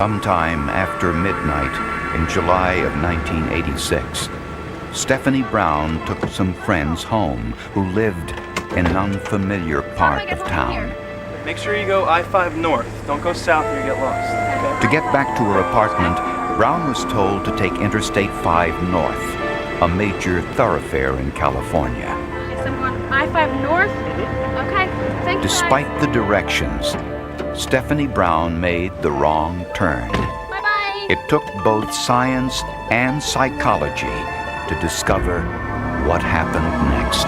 Sometime after midnight in July of 1986, Stephanie Brown took some friends home who lived in an unfamiliar part of town. Make sure you go I-5 north. Don't go south or you get lost. Okay? To get back to her apartment, Brown was told to take Interstate 5 north, a major thoroughfare in California. I-5 north? Okay, thank you. Despite the directions, Stephanie Brown made the wrong turn. Bye-bye. It took both science and psychology to discover what happened next.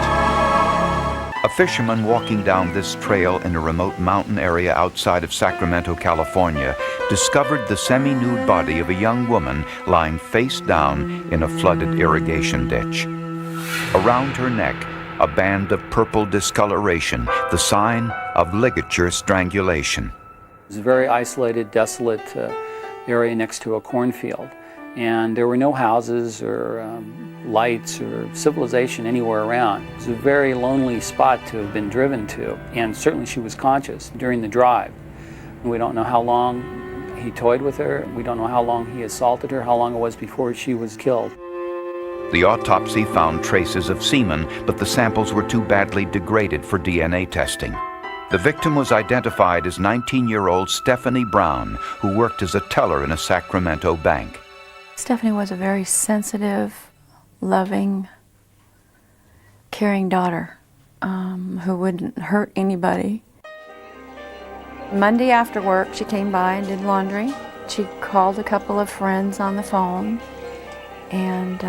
A fisherman walking down this trail in a remote mountain area outside of Sacramento, California, discovered the semi-nude body of a young woman lying face down in a flooded irrigation ditch. Around her neck, a band of purple discoloration, the sign of ligature strangulation. It was a very isolated, desolate area next to a cornfield. And there were no houses or lights or civilization anywhere around. It was a very lonely spot to have been driven to. And certainly she was conscious during the drive. We don't know how long he toyed with her. We don't know how long he assaulted her, how long it was before she was killed. The autopsy found traces of semen, but the samples were too badly degraded for DNA testing. The victim was identified as 19-year-old Stephanie Brown, who worked as a teller in a Sacramento bank. Stephanie was a very sensitive, loving, caring daughter who wouldn't hurt anybody. Monday after work, she came by and did laundry. She called a couple of friends on the phone. And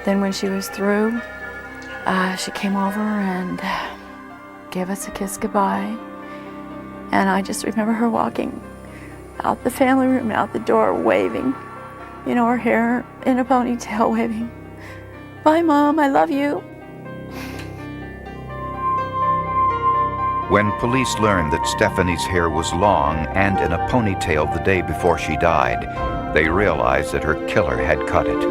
then when she was through, she came over and gave us a kiss goodbye. And I just remember her walking out the family room, out the door, waving. You know, her hair in a ponytail, waving, "Bye, Mom, I love you." When police learned that Stephanie's hair was long and in a ponytail the day before she died, they realized that her killer had cut it.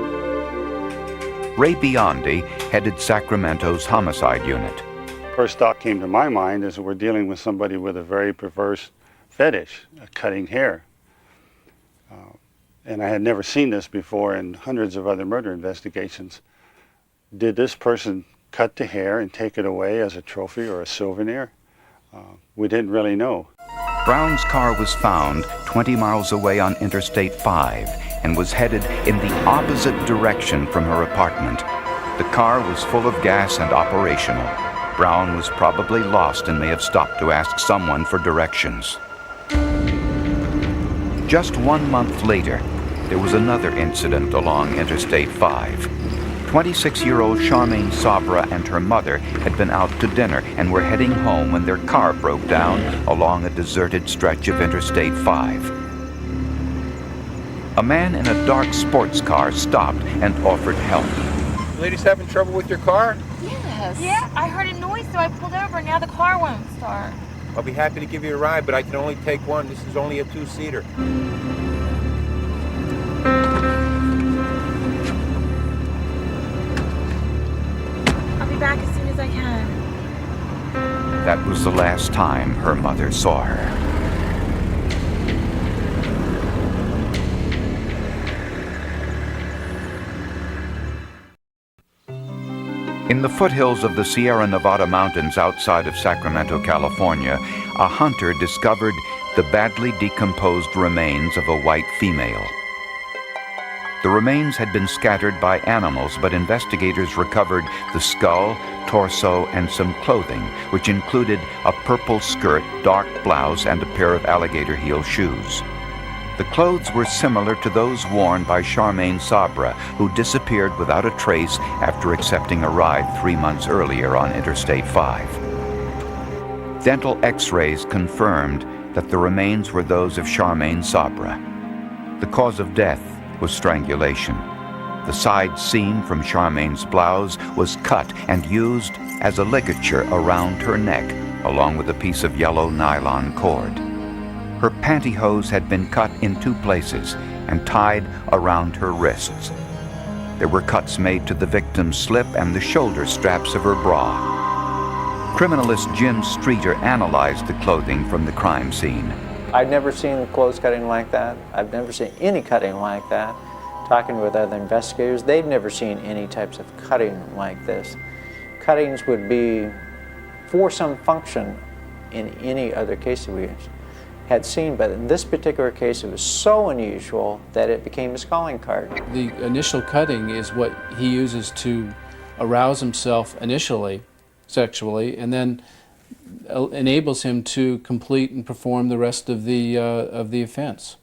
Ray Biondi headed Sacramento's homicide unit. First thought came to my mind is that we're dealing with somebody with a very perverse fetish, cutting hair. And I had never seen this before in hundreds of other murder investigations. Did this person cut the hair and take it away as a trophy or a souvenir? We didn't really know. Brown's car was found 20 miles away on Interstate 5 and was headed in the opposite direction from her apartment. The car was full of gas and operational. Brown was probably lost and may have stopped to ask someone for directions. Just 1 month later, there was another incident along Interstate 5. 26-year-old Charmaine Sabra and her mother had been out to dinner and were heading home when their car broke down along a deserted stretch of Interstate 5. A man in a dark sports car stopped and offered help. Ladies having trouble with your car? Yes. Yeah, I heard a noise, so I pulled over, and now the car won't start. I'll be happy to give you a ride, but I can only take one. This is only a two-seater. I'll be back as soon as I can. That was the last time her mother saw her. In the foothills of the Sierra Nevada mountains outside of Sacramento, California, a hunter discovered the badly decomposed remains of a white female. The remains had been scattered by animals, but investigators recovered the skull, torso, and some clothing, which included a purple skirt, dark blouse, and a pair of alligator heel shoes. The clothes were similar to those worn by Charmaine Sabra, who disappeared without a trace after accepting a ride 3 months earlier on Interstate 5. Dental x-rays confirmed that the remains were those of Charmaine Sabra. The cause of death was strangulation. The side seam from Charmaine's blouse was cut and used as a ligature around her neck, along with a piece of yellow nylon cord. Her pantyhose had been cut in 2 places and tied around her wrists. There were cuts made to the victim's slip and the shoulder straps of her bra. Criminalist Jim Streeter analyzed the clothing from the crime scene. I've never seen clothes cutting like that. I've never seen any cutting like that. Talking with other investigators, they've never seen any types of cutting like this. Cuttings would be for some function in any other case that we had seen, but in this particular case it was so unusual that it became his calling card. The initial cutting is what he uses to arouse himself initially, sexually, and then enables him to complete and perform the rest of the offense.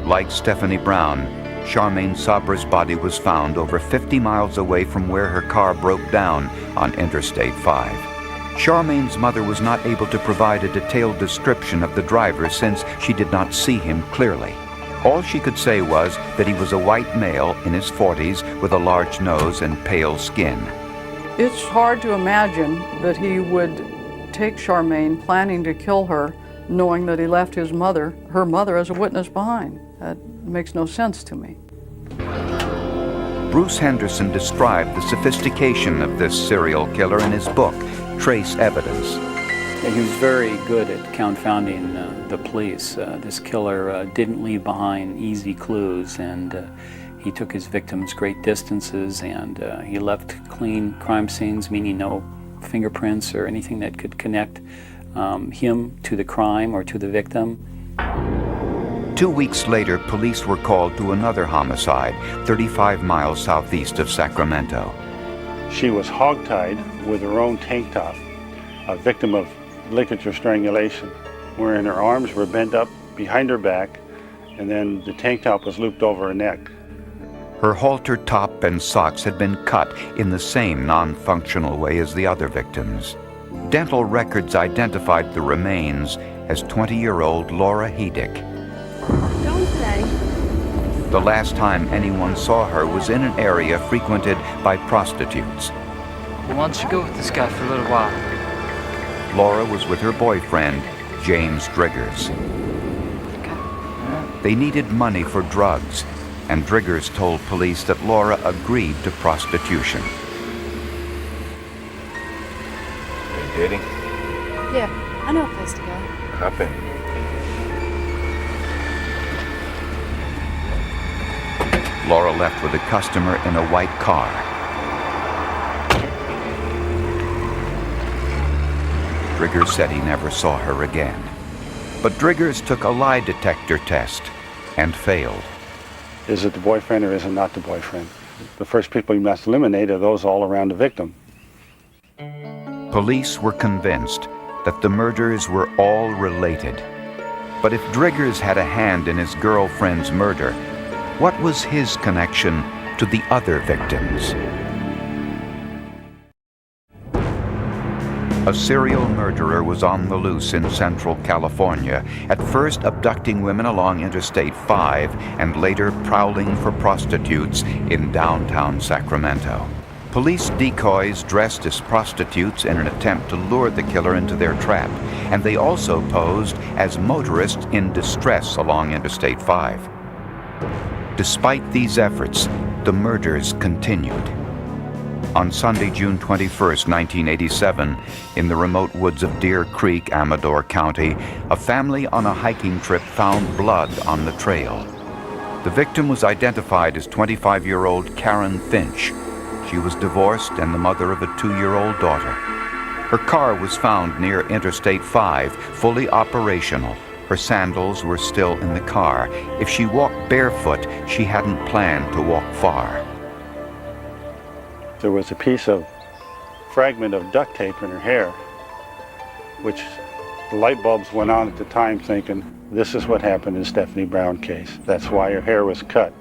Like Stephanie Brown, Charmaine Sabra's body was found over 50 miles away from where her car broke down on Interstate 5. Charmaine's mother was not able to provide a detailed description of the driver since she did not see him clearly. All she could say was that he was a white male in his 40s with a large nose and pale skin. It's hard to imagine that he would take Charmaine planning to kill her, knowing that he left her mother as a witness behind. That makes no sense to me. Bruce Henderson described the sophistication of this serial killer in his book, Trace Evidence. He was very good at confounding the police. This killer didn't leave behind easy clues, and he took his victims great distances, and he left clean crime scenes, meaning no fingerprints or anything that could connect him to the crime or to the victim. 2 weeks later, police were called to another homicide 35 miles southeast of Sacramento. She was hogtied with her own tank top, a victim of ligature strangulation, wherein her arms were bent up behind her back, and then the tank top was looped over her neck. Her halter top and socks had been cut in the same non-functional way as the other victims. Dental records identified the remains as 20-year-old Laura Hedick. Don't say. The last time anyone saw her was in an area frequented by prostitutes. Why don't you go with this guy for a little while? Laura was with her boyfriend, James Driggers. They needed money for drugs, and Driggers told police that Laura agreed to prostitution. Are you dating? Yeah, I know a place to go. Hop in. Laura left with a customer in a white car. Driggers said he never saw her again. But Driggers took a lie detector test and failed. Is it the boyfriend or is it not the boyfriend? The first people you must eliminate are those all around the victim. Police were convinced that the murders were all related. But if Driggers had a hand in his girlfriend's murder, what was his connection to the other victims? A serial murderer was on the loose in Central California, at first abducting women along Interstate 5 and later prowling for prostitutes in downtown Sacramento. Police decoys dressed as prostitutes in an attempt to lure the killer into their trap, and they also posed as motorists in distress along Interstate 5. Despite these efforts, the murders continued. On Sunday, June 21, 1987, in the remote woods of Deer Creek, Amador County, a family on a hiking trip found blood on the trail. The victim was identified as 25-year-old Karen Finch. She was divorced and the mother of a 2-year-old daughter. Her car was found near Interstate 5, fully operational. Her sandals were still in the car. If she walked barefoot, she hadn't planned to walk far. There was a piece of fragment of duct tape in her hair, which the light bulbs went on at the time thinking, this is what happened in Stephanie Brown case. That's why her hair was cut.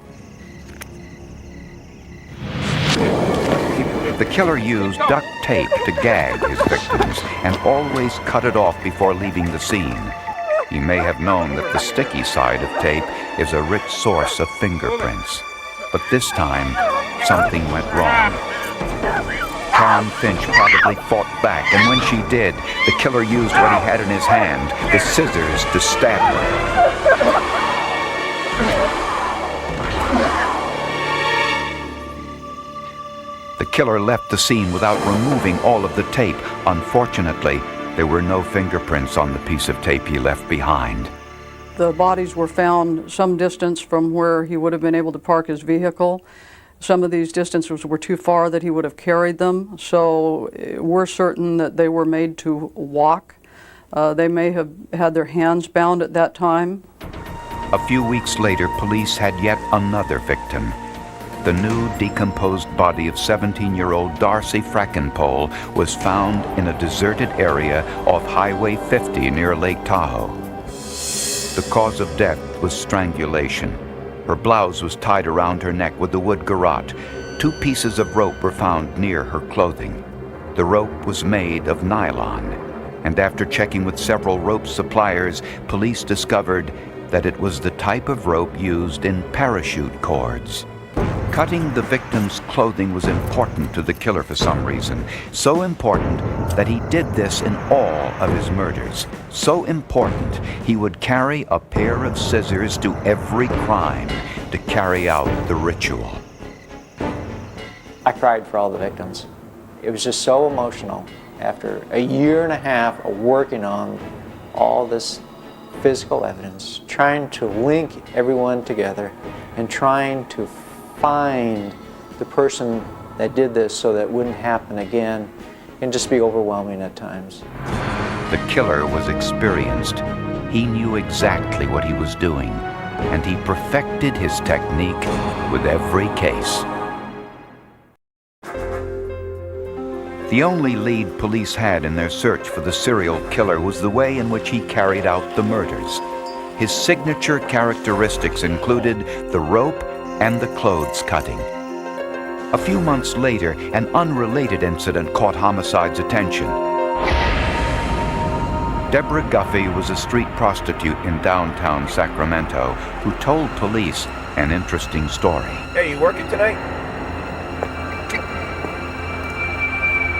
The killer used duct tape to gag his victims and always cut it off before leaving the scene. He may have known that the sticky side of tape is a rich source of fingerprints. But this time, something went wrong. Karen Finch probably fought back, and when she did, the killer used what he had in his hand, the scissors, to stab her. The killer left the scene without removing all of the tape. Unfortunately, there were no fingerprints on the piece of tape he left behind. The bodies were found some distance from where he would have been able to park his vehicle. Some of these distances were too far that he would have carried them, so we're certain that they were made to walk. They may have had their hands bound at that time. A few weeks later, police had yet another victim. The new decomposed body of 17-year-old Darcy Frackenpole was found in a deserted area off Highway 50 near Lake Tahoe. The cause of death was strangulation. Her blouse was tied around her neck with a wood garrote. 2 pieces of rope were found near her clothing. The rope was made of nylon, and after checking with several rope suppliers, police discovered that it was the type of rope used in parachute cords. Cutting the victim's clothing was important to the killer for some reason. So important that he did this in all of his murders. So important, he would carry a pair of scissors to every crime to carry out the ritual. I cried for all the victims. It was just so emotional after a year and a half of working on all this physical evidence, trying to link everyone together and trying to find the person that did this so that it wouldn't happen again, and just be overwhelming at times. The killer was experienced. He knew exactly what he was doing, and he perfected his technique with every case. The only lead police had in their search for the serial killer was the way in which he carried out the murders. His signature characteristics included the rope and the clothes cutting. A few months later, an unrelated incident caught homicide's attention. Deborah Guffey was a street prostitute in downtown Sacramento who told police an interesting story. Hey, you working tonight?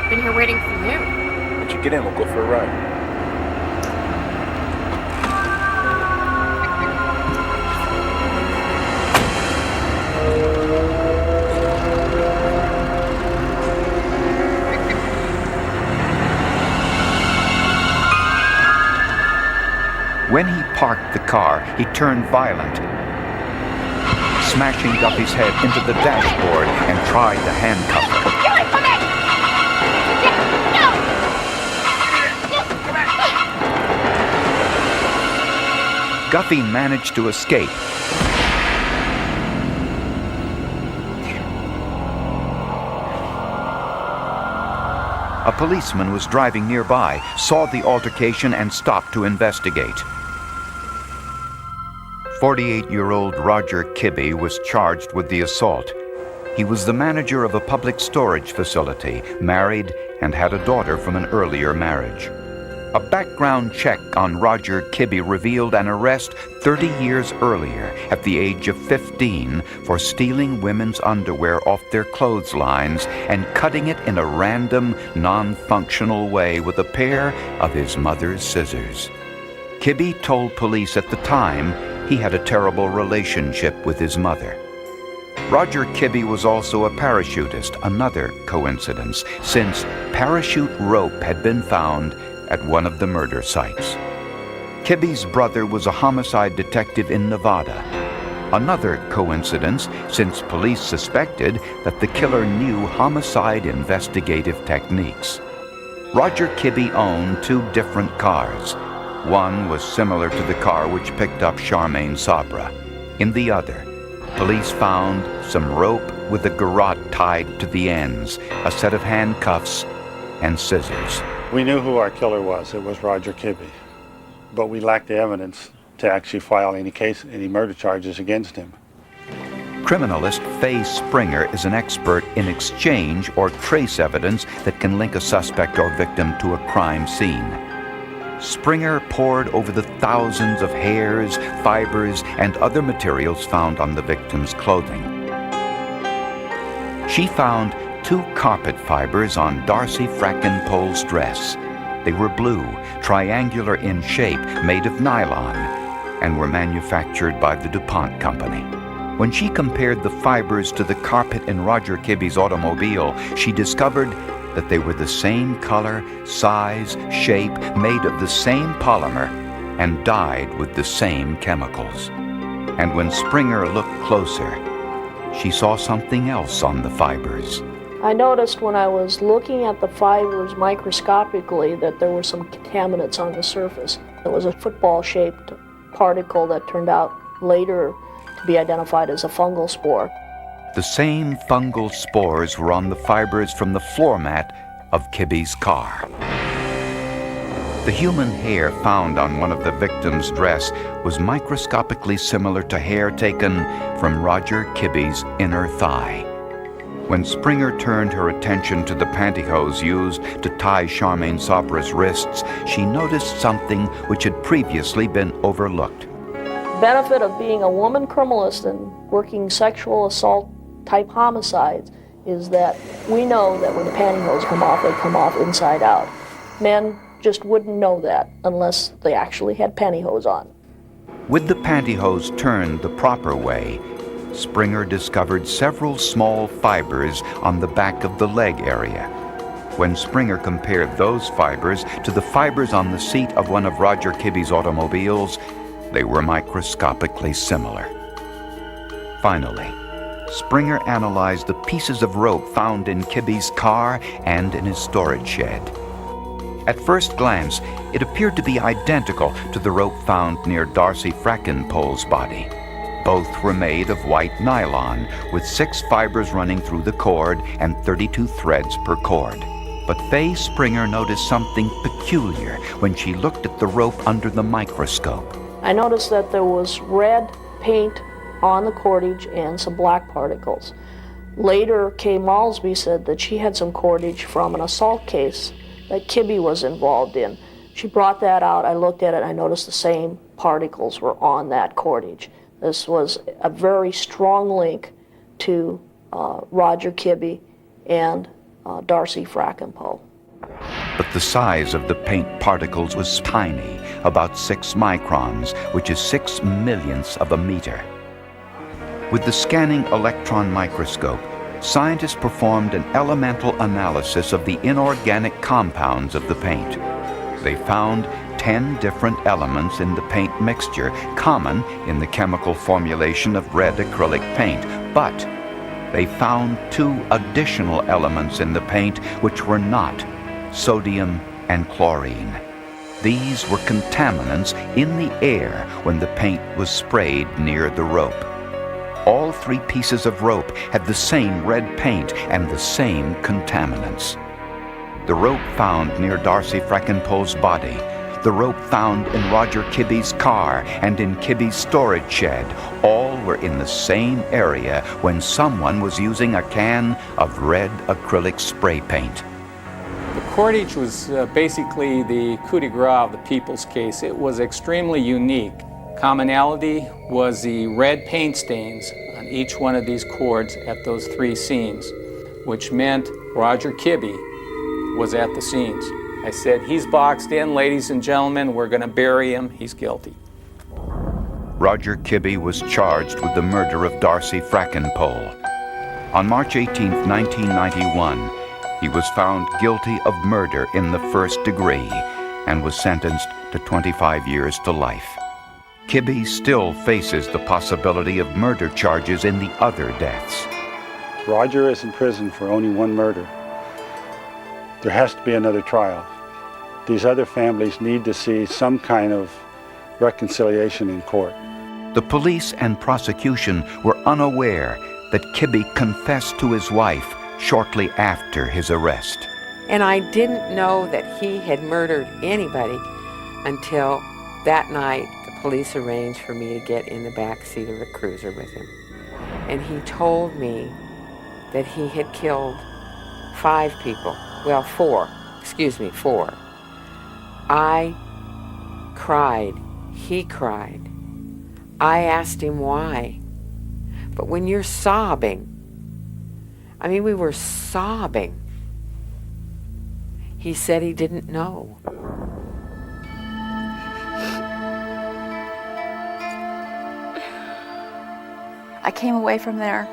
Been here waiting for you. Why don't you get in? We'll go for a ride. When he parked the car, he turned violent, smashing Guffey's head into the dashboard and tried to handcuff her. Guffey managed to escape. A policeman was driving nearby, saw the altercation, and stopped to investigate. 48-year-old Roger Kibbe was charged with the assault. He was the manager of a public storage facility, married, and had a daughter from an earlier marriage. A background check on Roger Kibbe revealed an arrest 30 years earlier, at the age of 15, for stealing women's underwear off their clotheslines and cutting it in a random, non-functional way with a pair of his mother's scissors. Kibbe told police at the time he had a terrible relationship with his mother. Roger Kibbe was also a parachutist, another coincidence, since parachute rope had been found at one of the murder sites. Kibbe's brother was a homicide detective in Nevada. Another coincidence, since police suspected that the killer knew homicide investigative techniques. Roger Kibbe owned 2 different cars. One was similar to the car which picked up Charmaine Sabra. In the other, police found some rope with a garrote tied to the ends, a set of handcuffs, and scissors. We knew who our killer was. It was Roger Kibbe. But we lacked the evidence to actually file any murder charges against him. Criminalist Faye Springer is an expert in exchange or trace evidence that can link a suspect or victim to a crime scene. Springer pored over the thousands of hairs, fibers, and other materials found on the victim's clothing. She found 2 carpet fibers on Darcy Frackenpole's dress. They were blue, triangular in shape, made of nylon, and were manufactured by the DuPont Company. When she compared the fibers to the carpet in Roger Kibbe's automobile, she discovered that they were the same color, size, shape, made of the same polymer, and dyed with the same chemicals. And when Springer looked closer, she saw something else on the fibers. I noticed when I was looking at the fibers microscopically that there were some contaminants on the surface. It was a football-shaped particle that turned out later to be identified as a fungal spore. The same fungal spores were on the fibers from the floor mat of Kibbe's car. The human hair found on one of the victim's dress was microscopically similar to hair taken from Roger Kibbe's inner thigh. When Springer turned her attention to the pantyhose used to tie Charmaine Sobra's wrists, she noticed something which had previously been overlooked. The benefit of being a woman criminalist and working sexual assault type homicides is that we know that when the pantyhose come off, they come off inside out. Men just wouldn't know that unless they actually had pantyhose on. With the pantyhose turned the proper way, Springer discovered several small fibers on the back of the leg area. When Springer compared those fibers to the fibers on the seat of one of Roger Kibbe's automobiles, they were microscopically similar. Finally, Springer analyzed the pieces of rope found in Kibbe's car and in his storage shed. At first glance, it appeared to be identical to the rope found near Darcy Frackenpole's body. Both were made of white nylon, with 6 fibers running through the cord and 32 threads per cord. But Faye Springer noticed something peculiar when she looked at the rope under the microscope. I noticed that there was red paint on the cordage and some black particles. Later, Kay Malsby said that she had some cordage from an assault case that Kibbe was involved in. She brought that out, I looked at it, I noticed the same particles were on that cordage. This was a very strong link to Roger Kibbe and Darcy Frackenpole. But the size of the paint particles was tiny, about 6 microns, which is 6 millionths of a meter. With the scanning electron microscope, scientists performed an elemental analysis of the inorganic compounds of the paint. They found 10 different elements in the paint mixture, common in the chemical formulation of red acrylic paint, but they found 2 additional elements in the paint which were not: sodium and chlorine. These were contaminants in the air when the paint was sprayed near the rope. All 3 pieces of rope had the same red paint and the same contaminants. The rope found near Darcy Frackenpole's body, the rope found in Roger Kibbe's car and in Kibbe's storage shed, all were in the same area when someone was using a can of red acrylic spray paint. The cordage was basically the coup de grace of the People's case. It was extremely unique. Commonality was the red paint stains on each one of these cords at those 3 scenes, which meant Roger Kibbe was at the scenes. I said, he's boxed in, ladies and gentlemen, we're going to bury him, he's guilty. Roger Kibbe was charged with the murder of Darcy Frackenpole. On March 18, 1991, he was found guilty of murder in the 1st degree and was sentenced to 25 years to life. Kibbe still faces the possibility of murder charges in the other deaths. Roger is in prison for only 1 murder. There has to be another trial. These other families need to see some kind of reconciliation in court. The police and prosecution were unaware that Kibbe confessed to his wife shortly after his arrest. And I didn't know that he had murdered anybody until that night the police arranged for me to get in the back seat of a cruiser with him. And he told me that he had killed 5 people. Well, 4. I cried. He cried. I asked him why. But when you're sobbing, I mean, we were sobbing, he said he didn't know. I came away from there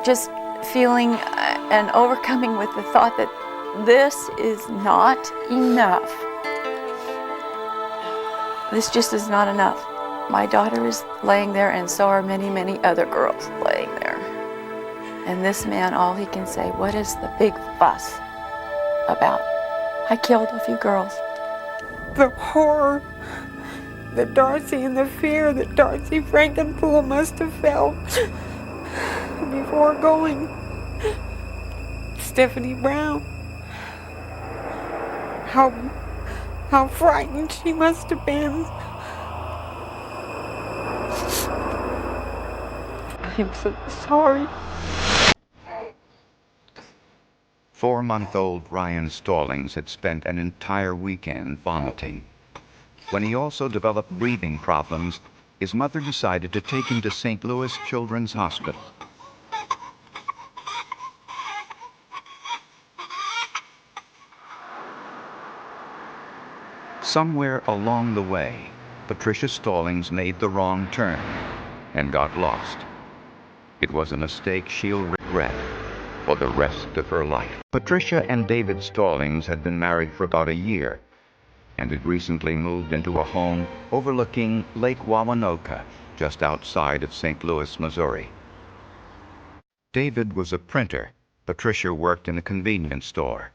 just feeling and overcoming with the thought that this is not enough. This just is not enough. My daughter is laying there, and so are many, many other girls laying there. And this man, all he can say, what is the big fuss about? I killed a few girls. The horror that Darcy and the fear that Darcy Frankenpool must have felt before going. Stephanie Brown. How frightened she must have been. I'm so sorry. 4-month-old Ryan Stallings had spent an entire weekend vomiting. When he also developed breathing problems, his mother decided to take him to St. Louis Children's Hospital. Somewhere along the way, Patricia Stallings made the wrong turn and got lost. It was a mistake she'll regret for the rest of her life. Patricia and David Stallings had been married for about a year and had recently moved into a home overlooking Lake Wawanoka, just outside of St. Louis, Missouri. David was a printer. Patricia worked in a convenience store.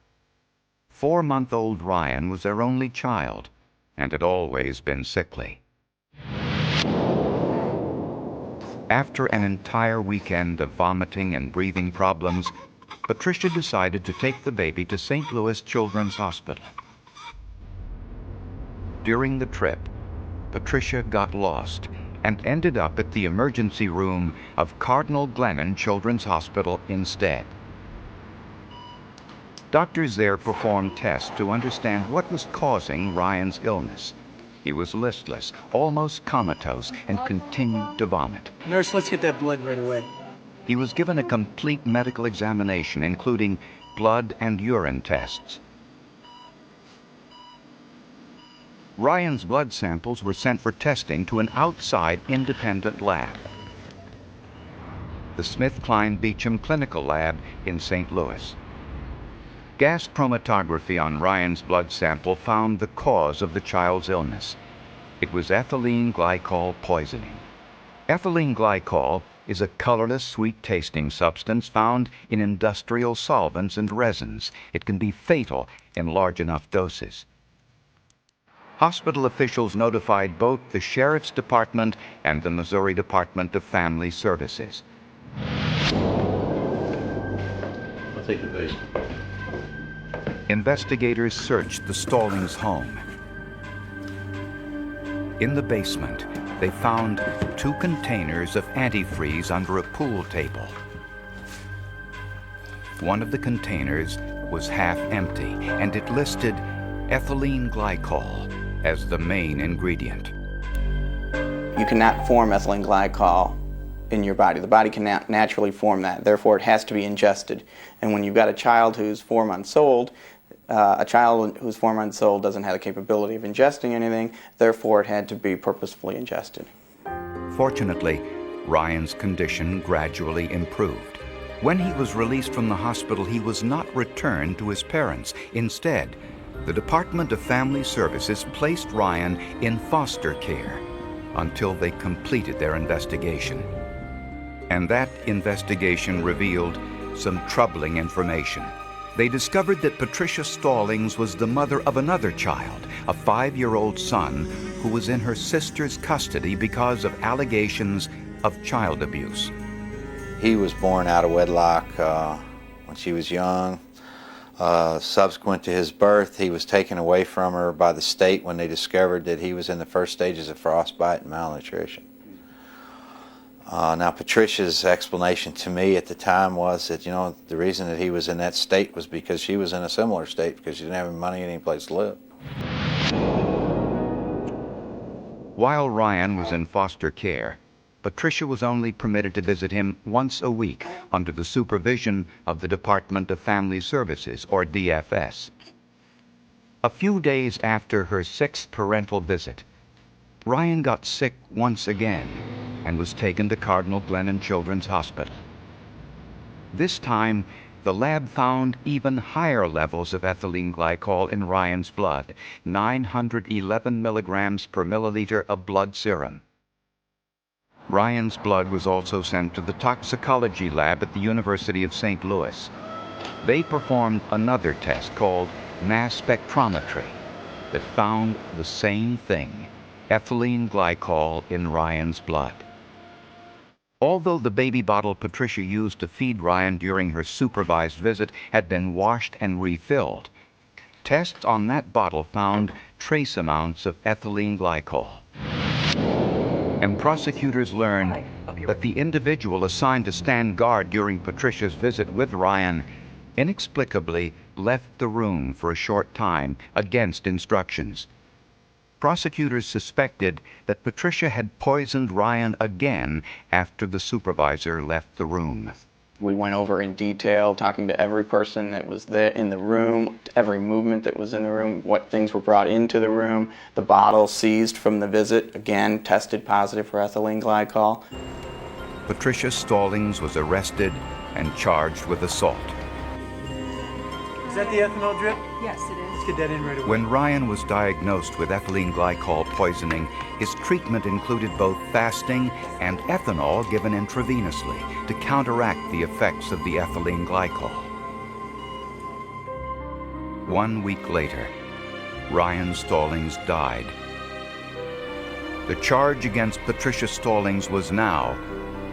4-month-old Ryan was their only child and had always been sickly. After an entire weekend of vomiting and breathing problems, Patricia decided to take the baby to St. Louis Children's Hospital. During the trip, Patricia got lost and ended up at the emergency room of Cardinal Glennon Children's Hospital instead. Doctors there performed tests to understand what was causing Ryan's illness. He was listless, almost comatose, and continued to vomit. Nurse, let's get that blood right away. He was given a complete medical examination, including blood and urine tests. Ryan's blood samples were sent for testing to an outside independent lab, the SmithKline Beecham Clinical Lab in St. Louis. Gas chromatography on Ryan's blood sample found the cause of the child's illness. It was ethylene glycol poisoning. Ethylene glycol is a colorless, sweet-tasting substance found in industrial solvents and resins. It can be fatal in large enough doses. Hospital officials notified both the Sheriff's Department and the Missouri Department of Family Services. I'll take the base. Investigators searched the Stallings home. In the basement, they found 2 containers of antifreeze under a pool table. One of the containers was half empty, and it listed ethylene glycol as the main ingredient. You cannot form ethylene glycol in your body. The body cannot naturally form that. Therefore, it has to be ingested. And when you've got a child who's 4 months old, a child who's 4 months old doesn't have the capability of ingesting anything. Therefore, it had to be purposefully ingested. Fortunately, Ryan's condition gradually improved. When he was released from the hospital, he was not returned to his parents. Instead, the Department of Family Services placed Ryan in foster care until they completed their investigation. And that investigation revealed some troubling information. They discovered that Patricia Stallings was the mother of another child, a 5-year-old son who was in her sister's custody because of allegations of child abuse. He was born out of wedlock when she was young. Subsequent to his birth, he was taken away from her by the state when they discovered that he was in the first stages of frostbite and malnutrition. Now, Patricia's explanation to me at the time was that, the reason that he was in that state was because she was in a similar state because she didn't have any money and any place to live. While Ryan was in foster care, Patricia was only permitted to visit him once a week under the supervision of the Department of Family Services, or DFS. A few days after her 6th parental visit, Ryan got sick once again and was taken to Cardinal Glennon Children's Hospital. This time, the lab found even higher levels of ethylene glycol in Ryan's blood, 911 milligrams per milliliter of blood serum. Ryan's blood was also sent to the toxicology lab at the University of St. Louis. They performed another test called mass spectrometry that found the same thing, ethylene glycol in Ryan's blood. Although the baby bottle Patricia used to feed Ryan during her supervised visit had been washed and refilled, tests on that bottle found trace amounts of ethylene glycol. And prosecutors learned that the individual assigned to stand guard during Patricia's visit with Ryan inexplicably left the room for a short time against instructions. Prosecutors suspected that Patricia had poisoned Ryan again after the supervisor left the room. We went over in detail, talking to every person that was there in the room, every movement that was in the room, what things were brought into the room. The bottle seized from the visit, again, tested positive for ethylene glycol. Patricia Stallings was arrested and charged with assault. Is that the ethanol drip? Yes, it is. Let's get that in right away. When Ryan was diagnosed with ethylene glycol poisoning, his treatment included both fasting and ethanol given intravenously to counteract the effects of the ethylene glycol. 1 week later, Ryan Stallings died. The charge against Patricia Stallings was now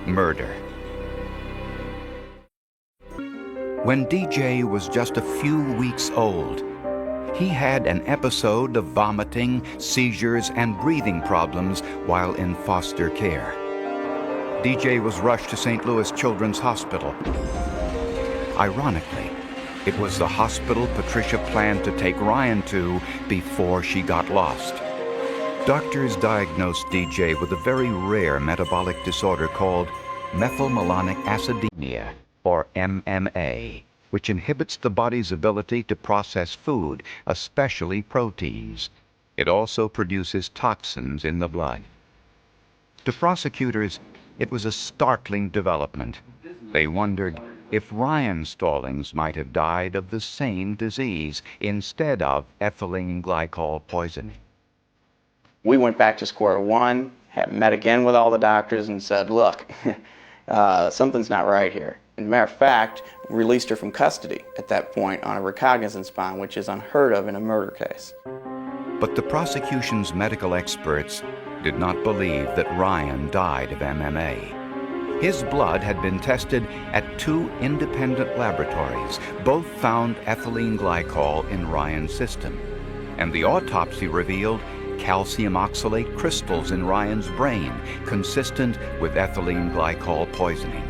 murder. When DJ was just a few weeks old, he had an episode of vomiting, seizures, and breathing problems while in foster care. DJ was rushed to St. Louis Children's Hospital. Ironically, it was the hospital Patricia planned to take Ryan to before she got lost. Doctors diagnosed DJ with a very rare metabolic disorder called methylmalonic acidemia, or MMA, which inhibits the body's ability to process food, especially proteins. It also produces toxins in the blood. To prosecutors, it was a startling development. They wondered if Ryan Stallings might have died of the same disease instead of ethylene glycol poisoning. We went back to square one, met again with all the doctors and said, look, something's not right here. As a matter of fact, released her from custody at that point on a recognizance bond, which is unheard of in a murder case. But the prosecution's medical experts did not believe that Ryan died of MMA. His blood had been tested at 2 independent laboratories. Both found ethylene glycol in Ryan's system, and the autopsy revealed calcium oxalate crystals in Ryan's brain, consistent with ethylene glycol poisoning.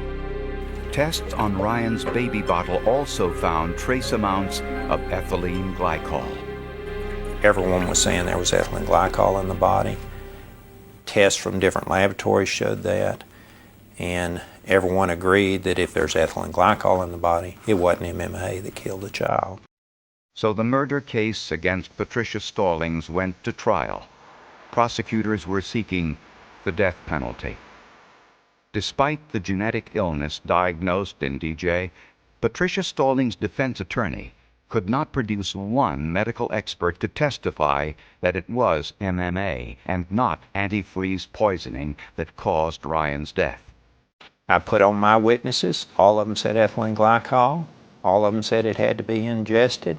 Tests on Ryan's baby bottle also found trace amounts of ethylene glycol. Everyone was saying there was ethylene glycol in the body. Tests from different laboratories showed that, and everyone agreed that if there's ethylene glycol in the body, it wasn't MMA that killed the child. So the murder case against Patricia Stallings went to trial. Prosecutors were seeking the death penalty. Despite the genetic illness diagnosed in DJ, Patricia Stallings' defense attorney could not produce one medical expert to testify that it was MMA and not antifreeze poisoning that caused Ryan's death. I put on my witnesses. All of them said ethylene glycol. All of them said it had to be ingested.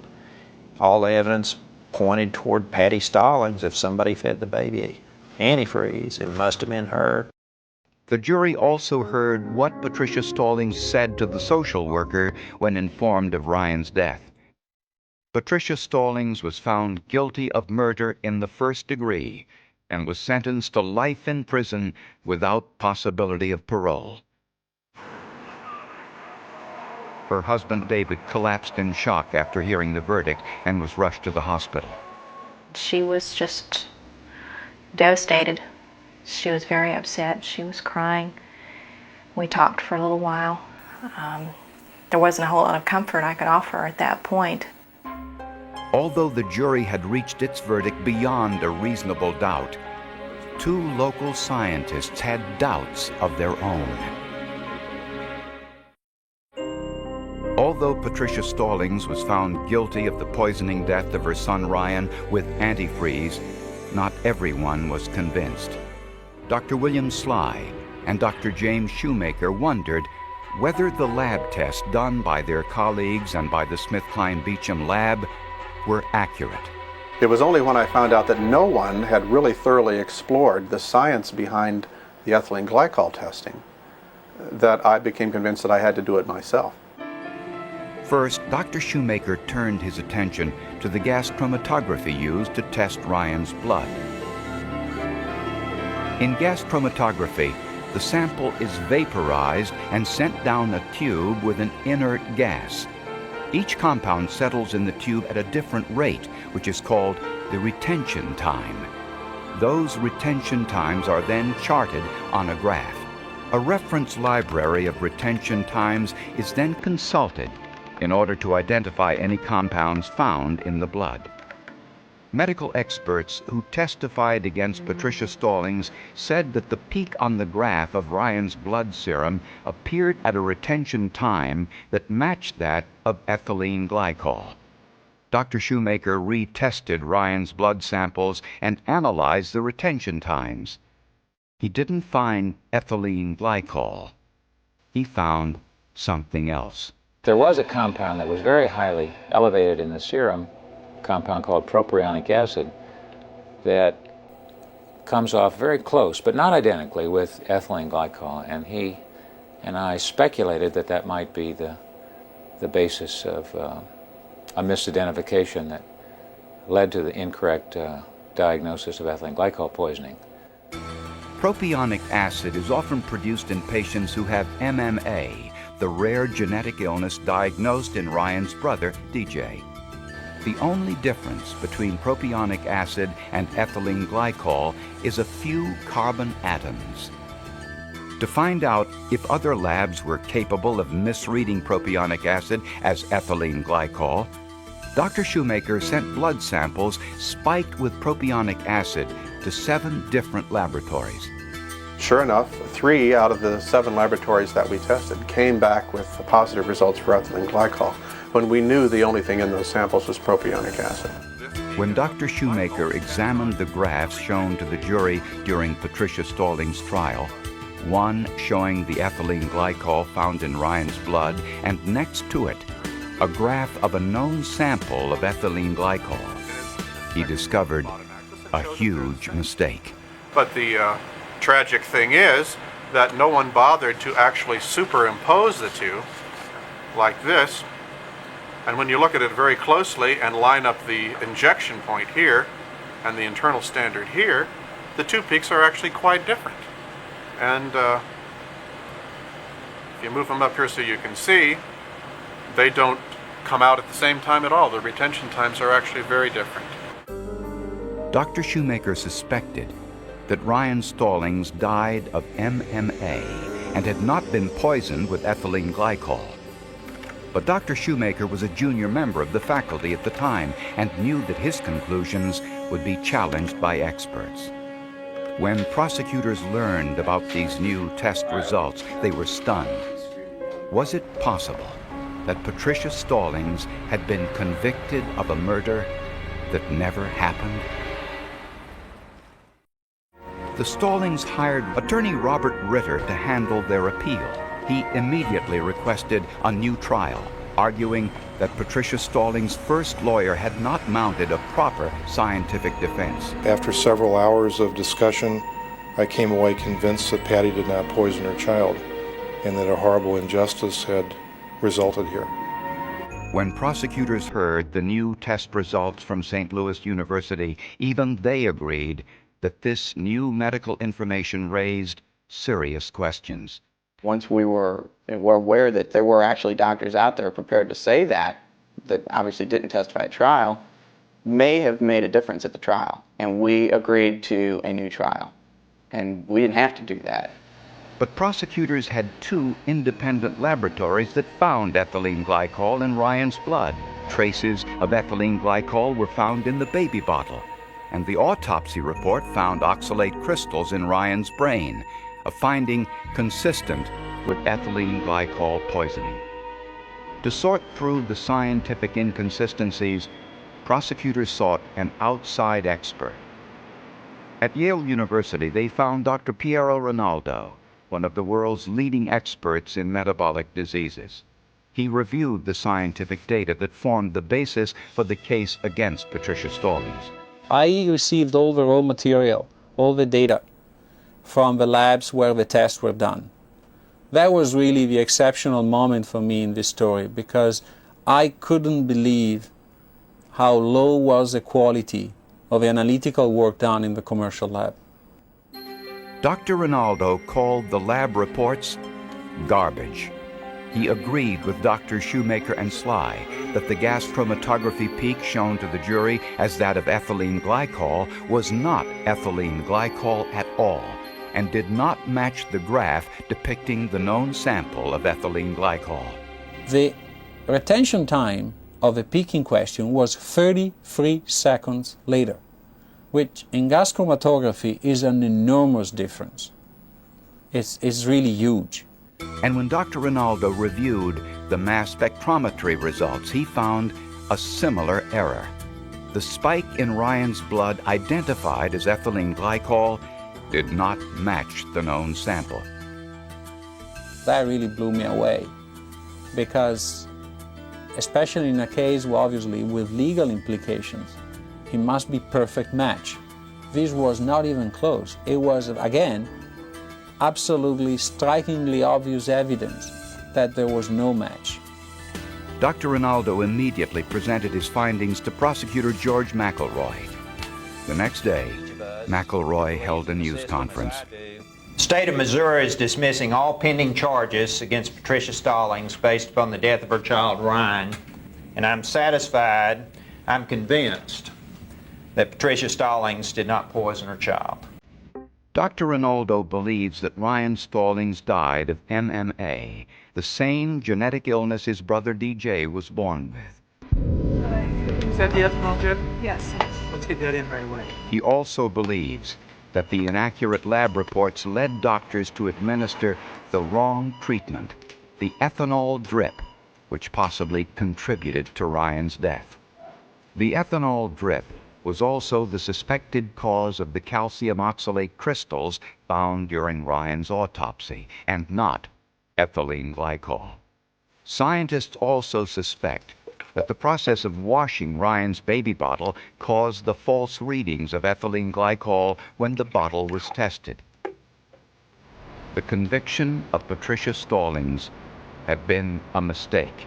All the evidence pointed toward Patty Stallings. If somebody fed the baby antifreeze, it must have been her. The jury also heard what Patricia Stallings said to the social worker when informed of Ryan's death. Patricia Stallings was found guilty of murder in the first degree and was sentenced to life in prison without possibility of parole. Her husband David collapsed in shock after hearing the verdict and was rushed to the hospital. She was just devastated. She was very upset. She was crying. We talked for a little while. There wasn't a whole lot of comfort I could offer her at that point. Although the jury had reached its verdict beyond a reasonable doubt, 2 local scientists had doubts of their own. Although Patricia Stallings was found guilty of the poisoning death of her son Ryan with antifreeze, not everyone was convinced. Dr. William Sly and Dr. James Shoemaker wondered whether the lab tests done by their colleagues and by the SmithKline Beecham lab were accurate. It was only when I found out that no one had really thoroughly explored the science behind the ethylene glycol testing that I became convinced that I had to do it myself. First, Dr. Shoemaker turned his attention to the gas chromatography used to test Ryan's blood. In gas chromatography, the sample is vaporized and sent down a tube with an inert gas. Each compound settles in the tube at a different rate, which is called the retention time. Those retention times are then charted on a graph. A reference library of retention times is then consulted in order to identify any compounds found in the blood. Medical experts who testified against Patricia Stallings said that the peak on the graph of Ryan's blood serum appeared at a retention time that matched that of ethylene glycol. Dr. Shoemaker retested Ryan's blood samples and analyzed the retention times. He didn't find ethylene glycol. He found something else. There was a compound that was very highly elevated in the serum, a compound called propionic acid, that comes off very close, but not identically, with ethylene glycol. And he and I speculated that that might be the basis of a misidentification that led to the incorrect diagnosis of ethylene glycol poisoning. Propionic acid is often produced in patients who have MMA, the rare genetic illness diagnosed in Ryan's brother, DJ. The only difference between propionic acid and ethylene glycol is a few carbon atoms. To find out if other labs were capable of misreading propionic acid as ethylene glycol, Dr. Shoemaker sent blood samples spiked with propionic acid to 7 different laboratories. Sure enough, 3 out of the 7 laboratories that we tested came back with positive results for ethylene glycol, when we knew the only thing in those samples was propionic acid. When Dr. Shoemaker examined the graphs shown to the jury during Patricia Stallings' trial, one showing the ethylene glycol found in Ryan's blood, and next to it, a graph of a known sample of ethylene glycol, he discovered a huge mistake. But the tragic thing is that no one bothered to actually superimpose the two like this. And when you look at it very closely and line up the injection point here and the internal standard here, the 2 peaks are actually quite different. And if you move them up here so you can see, they don't come out at the same time at all. The retention times are actually very different. Dr. Shoemaker suspected that Ryan Stallings died of MMA and had not been poisoned with ethylene glycol. But Dr. Shoemaker was a junior member of the faculty at the time and knew that his conclusions would be challenged by experts. When prosecutors learned about these new test results, they were stunned. Was it possible that Patricia Stallings had been convicted of a murder that never happened? The Stallings hired attorney Robert Ritter to handle their appeal. He immediately requested a new trial, arguing that Patricia Stallings' first lawyer had not mounted a proper scientific defense. After several hours of discussion, I came away convinced that Patty did not poison her child and that a horrible injustice had resulted here. When prosecutors heard the new test results from St. Louis University, even they agreed that this new medical information raised serious questions. Once we were aware that there were actually doctors out there prepared to say that obviously didn't testify at trial, may have made a difference at the trial. And we agreed to a new trial. And we didn't have to do that. But prosecutors had 2 independent laboratories that found ethylene glycol in Ryan's blood. Traces of ethylene glycol were found in the baby bottle, and the autopsy report found oxalate crystals in Ryan's brain, a finding consistent with ethylene glycol poisoning. To sort through the scientific inconsistencies, prosecutors sought an outside expert. At Yale University, they found Dr. Piero Rinaldo, one of the world's leading experts in metabolic diseases. He reviewed the scientific data that formed the basis for the case against Patricia Stallings. I received all the raw material, all the data from the labs where the tests were done. That was really the exceptional moment for me in this story, because I couldn't believe how low was the quality of the analytical work done in the commercial lab. Dr. Rinaldo called the lab reports garbage. He agreed with Dr. Shoemaker and Sly that the gas chromatography peak shown to the jury as that of ethylene glycol was not ethylene glycol at all, and did not match the graph depicting the known sample of ethylene glycol. The retention time of the peak in question was 33 seconds later, which in gas chromatography is an enormous difference. It's really huge. And when Dr. Rinaldo reviewed the mass spectrometry results, he found a similar error. The spike in Ryan's blood identified as ethylene glycol did not match the known sample. That really blew me away, because especially in a case, obviously, with legal implications, it must be perfect match. This was not even close. It was, again, absolutely strikingly obvious evidence that there was no match. Dr. Rinaldo immediately presented his findings to prosecutor George McElroy. The next day, McElroy held a news conference. The state of Missouri is dismissing all pending charges against Patricia Stallings based upon the death of her child, Ryan, and I'm satisfied, I'm convinced, that Patricia Stallings did not poison her child. Dr. Rinaldo believes that Ryan Stallings died of MMA, the same genetic illness his brother DJ was born with. Is that the ethanol jet? Yes. Let's get that in right away. He also believes that the inaccurate lab reports led doctors to administer the wrong treatment, the ethanol drip, which possibly contributed to Ryan's death. The ethanol drip was also the suspected cause of the calcium oxalate crystals found during Ryan's autopsy, and not ethylene glycol. Scientists also suspect that the process of washing Ryan's baby bottle caused the false readings of ethylene glycol when the bottle was tested. The conviction of Patricia Stallings had been a mistake.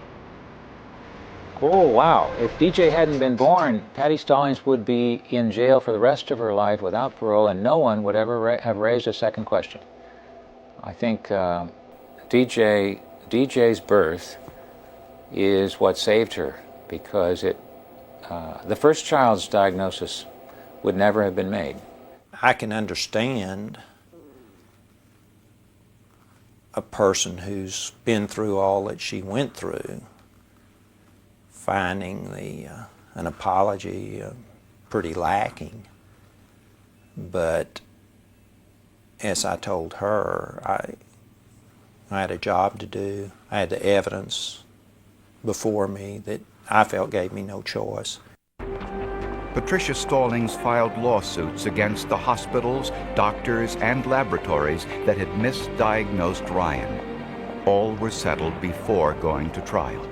Oh, wow. If DJ hadn't been born, Patty Stallings would be in jail for the rest of her life without parole, and no one would ever have raised a second question. I think DJ's birth is what saved her, because the first child's diagnosis would never have been made. I can understand a person who's been through all that she went through finding an apology pretty lacking. But as I told her, I had a job to do. I had the evidence before me that I felt gave me no choice. Patricia Stallings filed lawsuits against the hospitals, doctors, and laboratories that had misdiagnosed Ryan. All were settled before going to trial.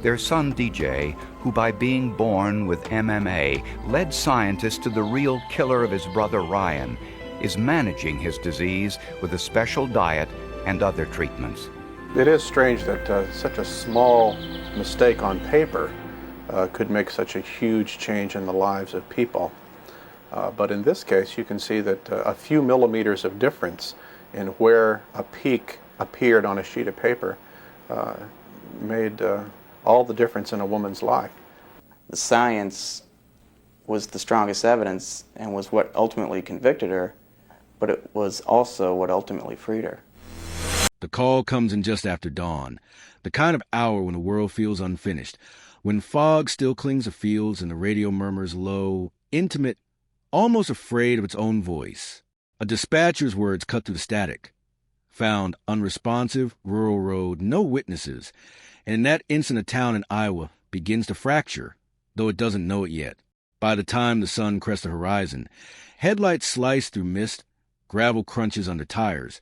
Their son DJ, who by being born with MMA led scientists to the real killer of his brother Ryan, is managing his disease with a special diet and other treatments. It is strange that such a small mistake on paper could make such a huge change in the lives of people. But in this case, you can see that a few millimeters of difference in where a peak appeared on a sheet of paper made all the difference in a woman's life. The science was the strongest evidence and was what ultimately convicted her, but it was also what ultimately freed her. The call comes in just after dawn, the kind of hour when the world feels unfinished, when fog still clings to fields and the radio murmurs low, intimate, almost afraid of its own voice. A dispatcher's words cut through the static. Found unresponsive, rural road, no witnesses. And in that instant, a town in Iowa begins to fracture, though it doesn't know it yet. By the time the sun crests the horizon, headlights slice through mist, gravel crunches under tires,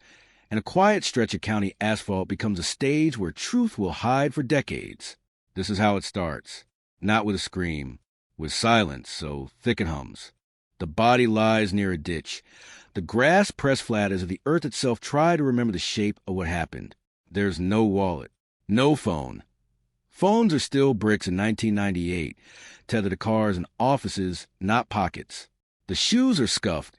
and a quiet stretch of county asphalt becomes a stage where truth will hide for decades. This is how it starts. Not with a scream, with silence so thick it hums. The body lies near a ditch. The grass pressed flat as if the earth itself tried to remember the shape of what happened. There's no wallet, no phone. Phones are still bricks in 1998, tethered to cars and offices, not pockets. The shoes are scuffed,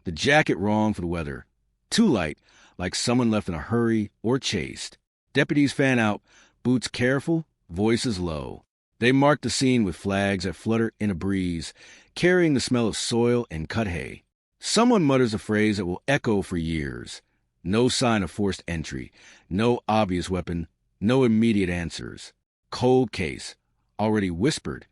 the jacket wrong for the weather. Too light, like someone left in a hurry or chased. Deputies fan out, boots careful, voices low. They mark the scene with flags that flutter in a breeze, carrying the smell of soil and cut hay. Someone mutters a phrase that will echo for years. No sign of forced entry, no obvious weapon, no immediate answers. Cold case, already whispered,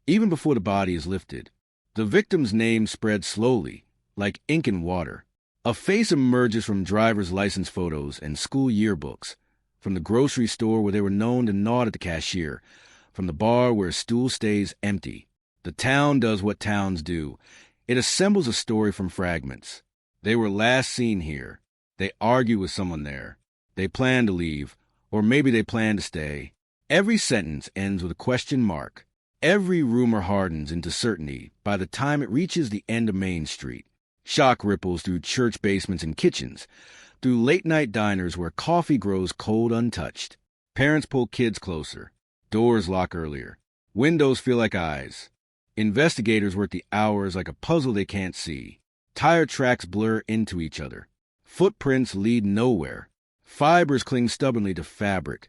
even before the body is lifted. The victim's name spreads slowly, like ink in water. A face emerges from driver's license photos and school yearbooks, from the grocery store where they were known to nod at the cashier, from the bar where a stool stays empty. The town does what towns do. It assembles a story from fragments. They were last seen here. They argue with someone there. They plan to leave, or maybe they plan to stay. Every sentence ends with a question mark. Every rumor hardens into certainty by the time it reaches the end of Main Street. Shock ripples through church basements and kitchens, through late-night diners where coffee grows cold untouched. Parents pull kids closer. Doors lock earlier. Windows feel like eyes. Investigators work the hours like a puzzle they can't see. Tire tracks blur into each other. Footprints lead nowhere. Fibers cling stubbornly to fabric,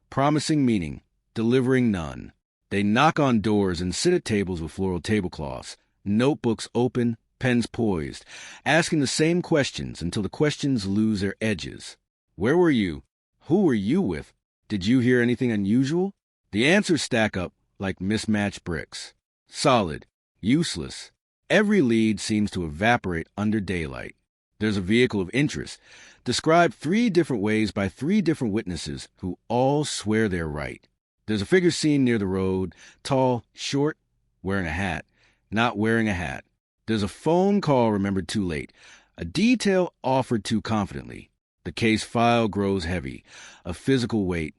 promising meaning, delivering none. They knock on doors and sit at tables with floral tablecloths, notebooks open, pens poised, asking the same questions until the questions lose their edges. Where were you? Who were you with? Did you hear anything unusual? The answers stack up like mismatched bricks. Solid, useless. Every lead seems to evaporate under daylight. There's a vehicle of interest, described 3 different ways by 3 different witnesses who all swear they're right. There's a figure seen near the road, tall, short, wearing a hat, not wearing a hat. There's a phone call remembered too late, a detail offered too confidently. The case file grows heavy, a physical weight.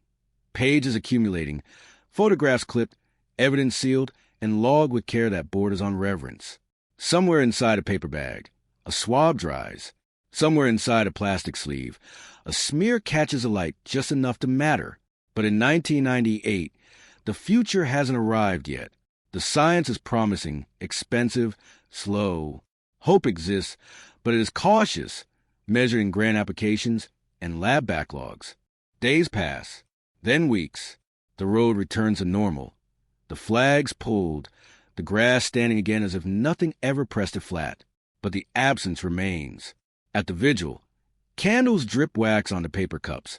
Pages accumulating, photographs clipped, evidence sealed, and logged with care that borders on reverence. Somewhere inside a paper bag, a swab dries. Somewhere inside a plastic sleeve, a smear catches a light just enough to matter. But in 1998, the future hasn't arrived yet. The science is promising, expensive, slow. Hope exists, but it is cautious, measured in grant applications and lab backlogs. Days pass, then weeks. The road returns to normal. The flags pulled, the grass standing again as if nothing ever pressed it flat. But the absence remains. At the vigil, candles drip wax onto paper cups,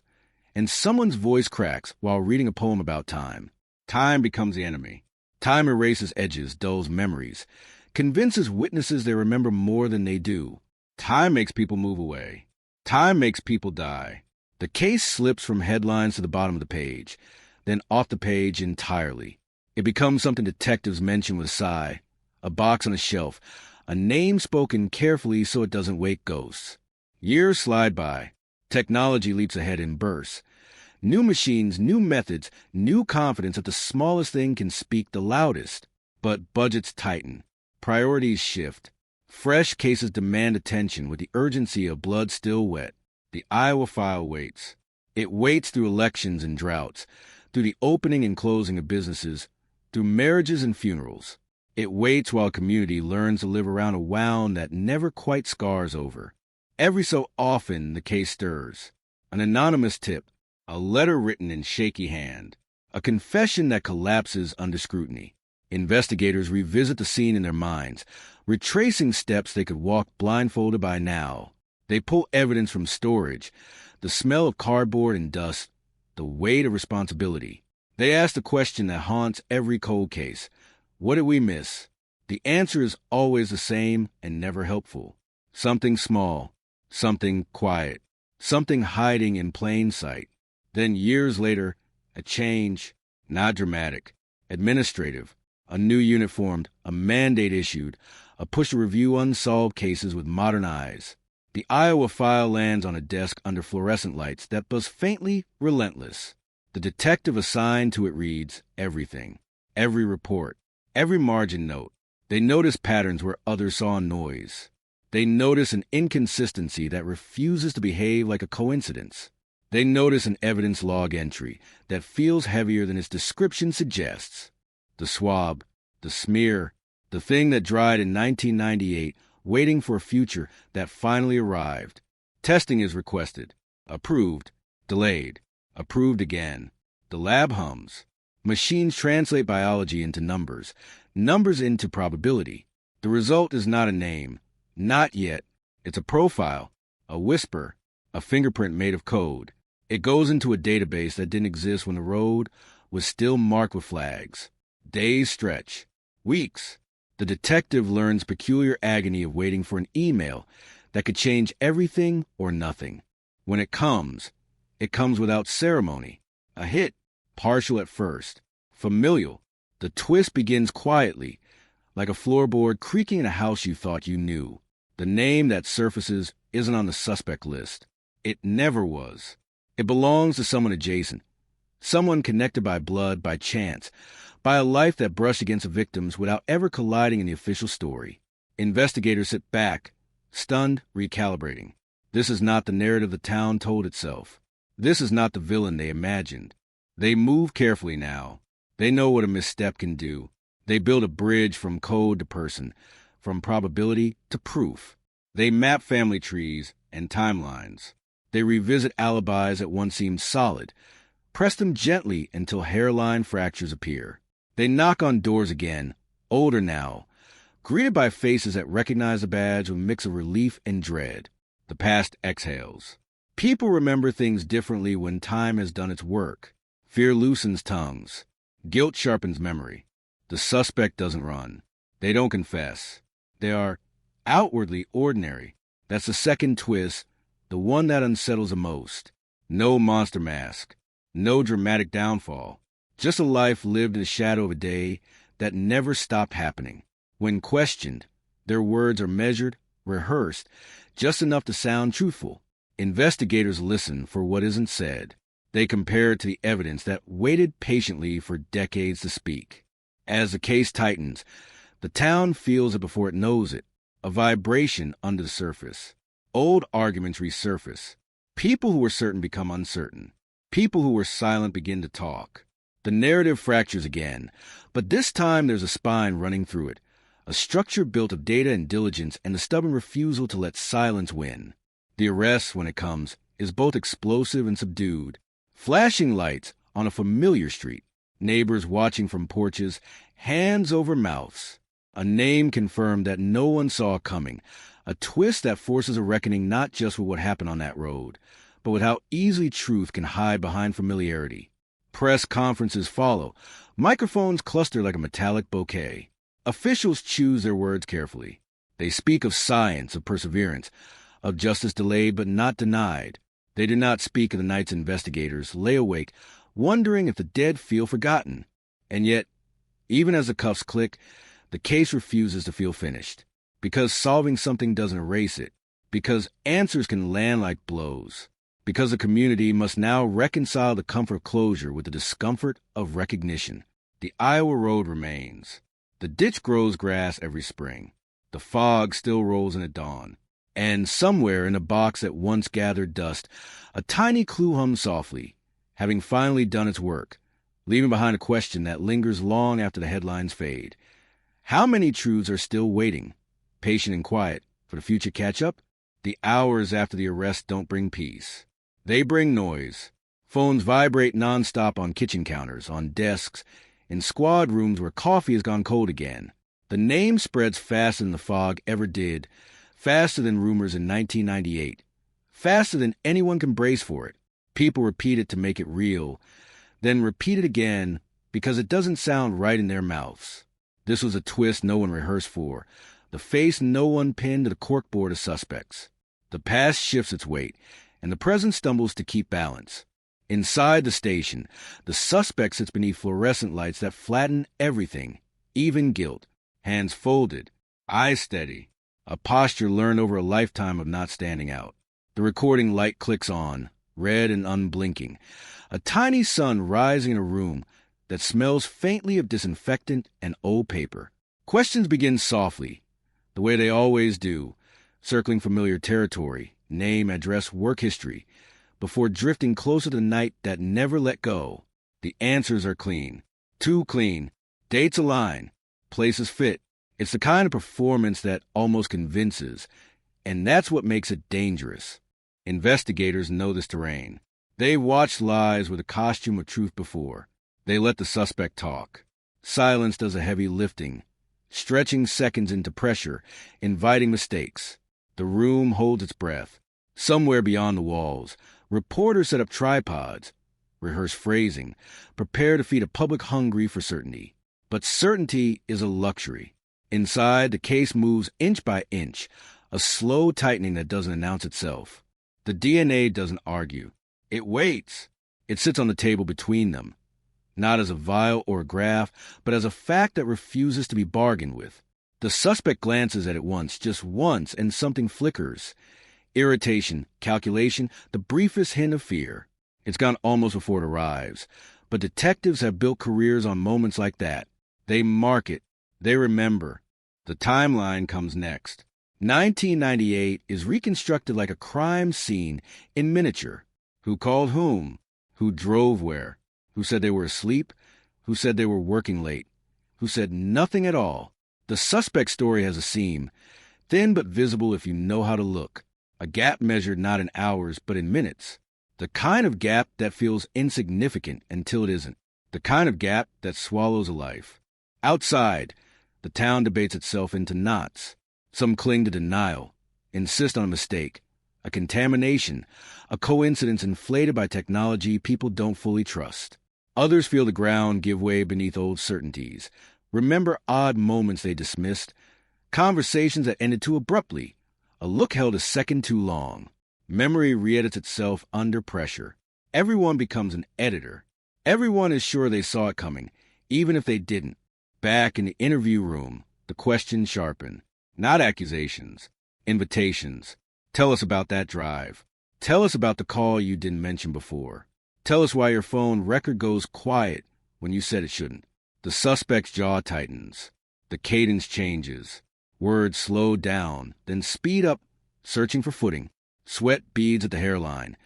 and someone's voice cracks while reading a poem about time. Time becomes the enemy. Time erases edges, dulls memories, convinces witnesses they remember more than they do. Time makes people move away. Time makes people die. The case slips from headlines to the bottom of the page, then off the page entirely. It becomes something detectives mention with a sigh, a box on a shelf, a name spoken carefully so it doesn't wake ghosts. Years slide by. Technology leaps ahead in bursts. New machines, new methods, new confidence that the smallest thing can speak the loudest. But budgets tighten. Priorities shift. Fresh cases demand attention with the urgency of blood still wet. The Iowa file waits. It waits through elections and droughts, through the opening and closing of businesses, through marriages and funerals. It waits while community learns to live around a wound that never quite scars over. Every so often the case stirs. An anonymous tip, a letter written in shaky hand, a confession that collapses under scrutiny. Investigators revisit the scene in their minds, retracing steps they could walk blindfolded by now. They pull evidence from storage, the smell of cardboard and dust, the weight of responsibility. They ask the question that haunts every cold case. What did we miss? The answer is always the same and never helpful. Something small, something quiet. something hiding in plain sight. Then years later, a change, not dramatic, administrative, a new unit formed, a mandate issued, a push to review unsolved cases with modern eyes. The Iowa file lands on a desk under fluorescent lights that buzz faintly relentless. The detective assigned to it reads everything, every report, every margin note. They notice patterns where others saw noise. They notice an inconsistency that refuses to behave like a coincidence. They notice an evidence log entry that feels heavier than its description suggests. The swab, the smear, the thing that dried in 1998, waiting for a future that finally arrived. Testing is requested. Approved. Delayed. Approved again. The lab hums. Machines translate biology into numbers, numbers into probability. The result is not a name. Not yet. It's a profile, a whisper, a fingerprint made of code. It goes into a database that didn't exist when the road was still marked with flags. Days stretch. Weeks. The detective learns peculiar agony of waiting for an email that could change everything or nothing. When it comes without ceremony. A hit, partial at first. Familial. The twist begins quietly, like a floorboard creaking in a house you thought you knew. The name that surfaces isn't on the suspect list. It never was. It belongs to someone adjacent, someone connected by blood, by chance, by a life that brushed against the victims without ever colliding in the official story. Investigators sit back, stunned, recalibrating. This is not the narrative the town told itself. This is not the villain they imagined. They move carefully now. They know what a misstep can do. They build a bridge from code to person, from probability to proof. They map family trees and timelines. They revisit alibis that once seemed solid, press them gently until hairline fractures appear. They knock on doors again, older now, greeted by faces that recognize the badge with a mix of relief and dread. The past exhales. People remember things differently when time has done its work. Fear loosens tongues. Guilt sharpens memory. The suspect doesn't run. They don't confess. They are outwardly ordinary. That's the second twist, the one that unsettles the most. No monster mask. No dramatic downfall. Just a life lived in the shadow of a day that never stopped happening. When questioned, their words are measured, rehearsed, just enough to sound truthful. Investigators listen for what isn't said. They compare it to the evidence that waited patiently for decades to speak. As the case tightens, the town feels it before it knows it, a vibration under the surface. Old arguments resurface. People who were certain become uncertain. People who were silent begin to talk. The narrative fractures again, but this time there's a spine running through it, a structure built of data and diligence and the stubborn refusal to let silence win. The arrest, when it comes, is both explosive and subdued. Flashing lights on a familiar street, neighbors watching from porches, hands over mouths. A name confirmed that no one saw coming, a twist that forces a reckoning not just with what happened on that road, but with how easily truth can hide behind familiarity. Press conferences follow. Microphones cluster like a metallic bouquet. Officials choose their words carefully. They speak of science, of perseverance, of justice delayed but not denied. They do not speak of the nights investigators lay awake, wondering if the dead feel forgotten. And yet, even as the cuffs click, the case refuses to feel finished. Because solving something doesn't erase it. Because answers can land like blows. Because the community must now reconcile the comfort of closure with the discomfort of recognition. The Iowa road remains. The ditch grows grass every spring. The fog still rolls in at dawn. And somewhere in a box that once gathered dust, a tiny clue hums softly, having finally done its work, leaving behind a question that lingers long after the headlines fade. How many truths are still waiting, patient and quiet, for the future catch-up? The hours after the arrest don't bring peace. They bring noise. Phones vibrate nonstop on kitchen counters, on desks, in squad rooms where coffee has gone cold again. The name spreads faster than the fog ever did, faster than rumors in 1998, faster than anyone can brace for it. People repeat it to make it real, then repeat it again because it doesn't sound right in their mouths. This was a twist no one rehearsed for, the face no one pinned to the corkboard of suspects. The past shifts its weight, and the present stumbles to keep balance. Inside the station, the suspect sits beneath fluorescent lights that flatten everything, even guilt. Hands folded, eyes steady, a posture learned over a lifetime of not standing out. The recording light clicks on, red and unblinking. A tiny sun rising in a room that smells faintly of disinfectant and old paper. Questions begin softly, the way they always do, circling familiar territory, name, address, work history, before drifting closer to the night that never let go. The answers are clean. Too clean. Dates align. Places fit. It's the kind of performance that almost convinces, and that's what makes it dangerous. Investigators know this terrain. They've watched lies with a costume of truth before. They let the suspect talk. Silence does a heavy lifting, stretching seconds into pressure, inviting mistakes. The room holds its breath. Somewhere beyond the walls, reporters set up tripods, rehearse phrasing, prepare to feed a public hungry for certainty. But certainty is a luxury. Inside, the case moves inch by inch, a slow tightening that doesn't announce itself. The DNA doesn't argue. It waits. It sits on the table between them, not as a vial or a graph, but as a fact that refuses to be bargained with. The suspect glances at it once, just once, and something flickers. Irritation, calculation, the briefest hint of fear. It's gone almost before it arrives. But detectives have built careers on moments like that. They mark it. They remember. The timeline comes next. 1998 is reconstructed like a crime scene in miniature. Who called whom? Who drove where? Who said they were asleep? Who said they were working late? Who said nothing at all? The suspect's story has a seam, thin but visible if you know how to look. A gap measured not in hours but in minutes. The kind of gap that feels insignificant until it isn't. The kind of gap that swallows a life. Outside, the town debates itself into knots. Some cling to denial, insist on a mistake, a contamination, a coincidence inflated by technology people don't fully trust. Others feel the ground give way beneath old certainties, remember odd moments they dismissed, conversations that ended too abruptly, a look held a second too long. Memory re-edits itself under pressure. Everyone becomes an editor. Everyone is sure they saw it coming, even if they didn't. Back in the interview room, the questions sharpen. Not accusations, invitations. Tell us about that drive. Tell us about the call you didn't mention before. Tell us why your phone record goes quiet when you said it shouldn't. The suspect's jaw tightens. The cadence changes. Words slow down, then speed up, searching for footing. Sweat beads at the hairline.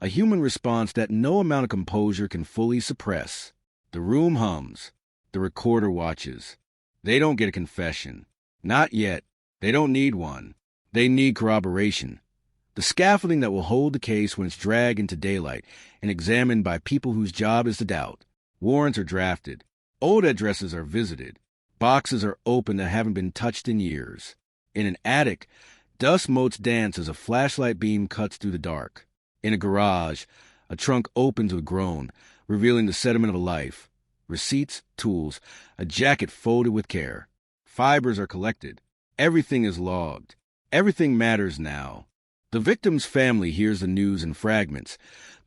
A human response that no amount of composure can fully suppress. The room hums. The recorder watches. They don't get a confession. Not yet. They don't need one. They need corroboration. The scaffolding that will hold the case when it's dragged into daylight and examined by people whose job is to doubt. Warrants are drafted. Old addresses are visited. Boxes are opened that haven't been touched in years. In an attic, dust motes dance as a flashlight beam cuts through the dark. In a garage, a trunk opens with a groan, revealing the sediment of a life. Receipts, tools, a jacket folded with care. Fibers are collected. Everything is logged. Everything matters now. The victim's family hears the news in fragments,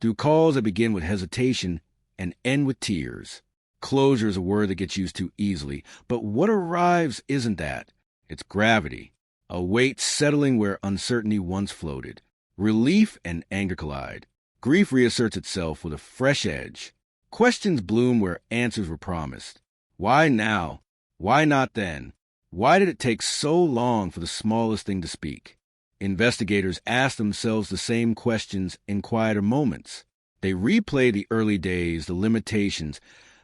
through calls that begin with hesitation and end with tears. Closure is a word that gets used too easily, but what arrives isn't that. It's gravity, a weight settling where uncertainty once floated. Relief and anger collide. Grief reasserts itself with a fresh edge. Questions bloom where answers were promised. Why now? Why not then? Why did it take so long for the smallest thing to speak? Investigators ask themselves the same questions in quieter moments. They replay the early days, the limitations,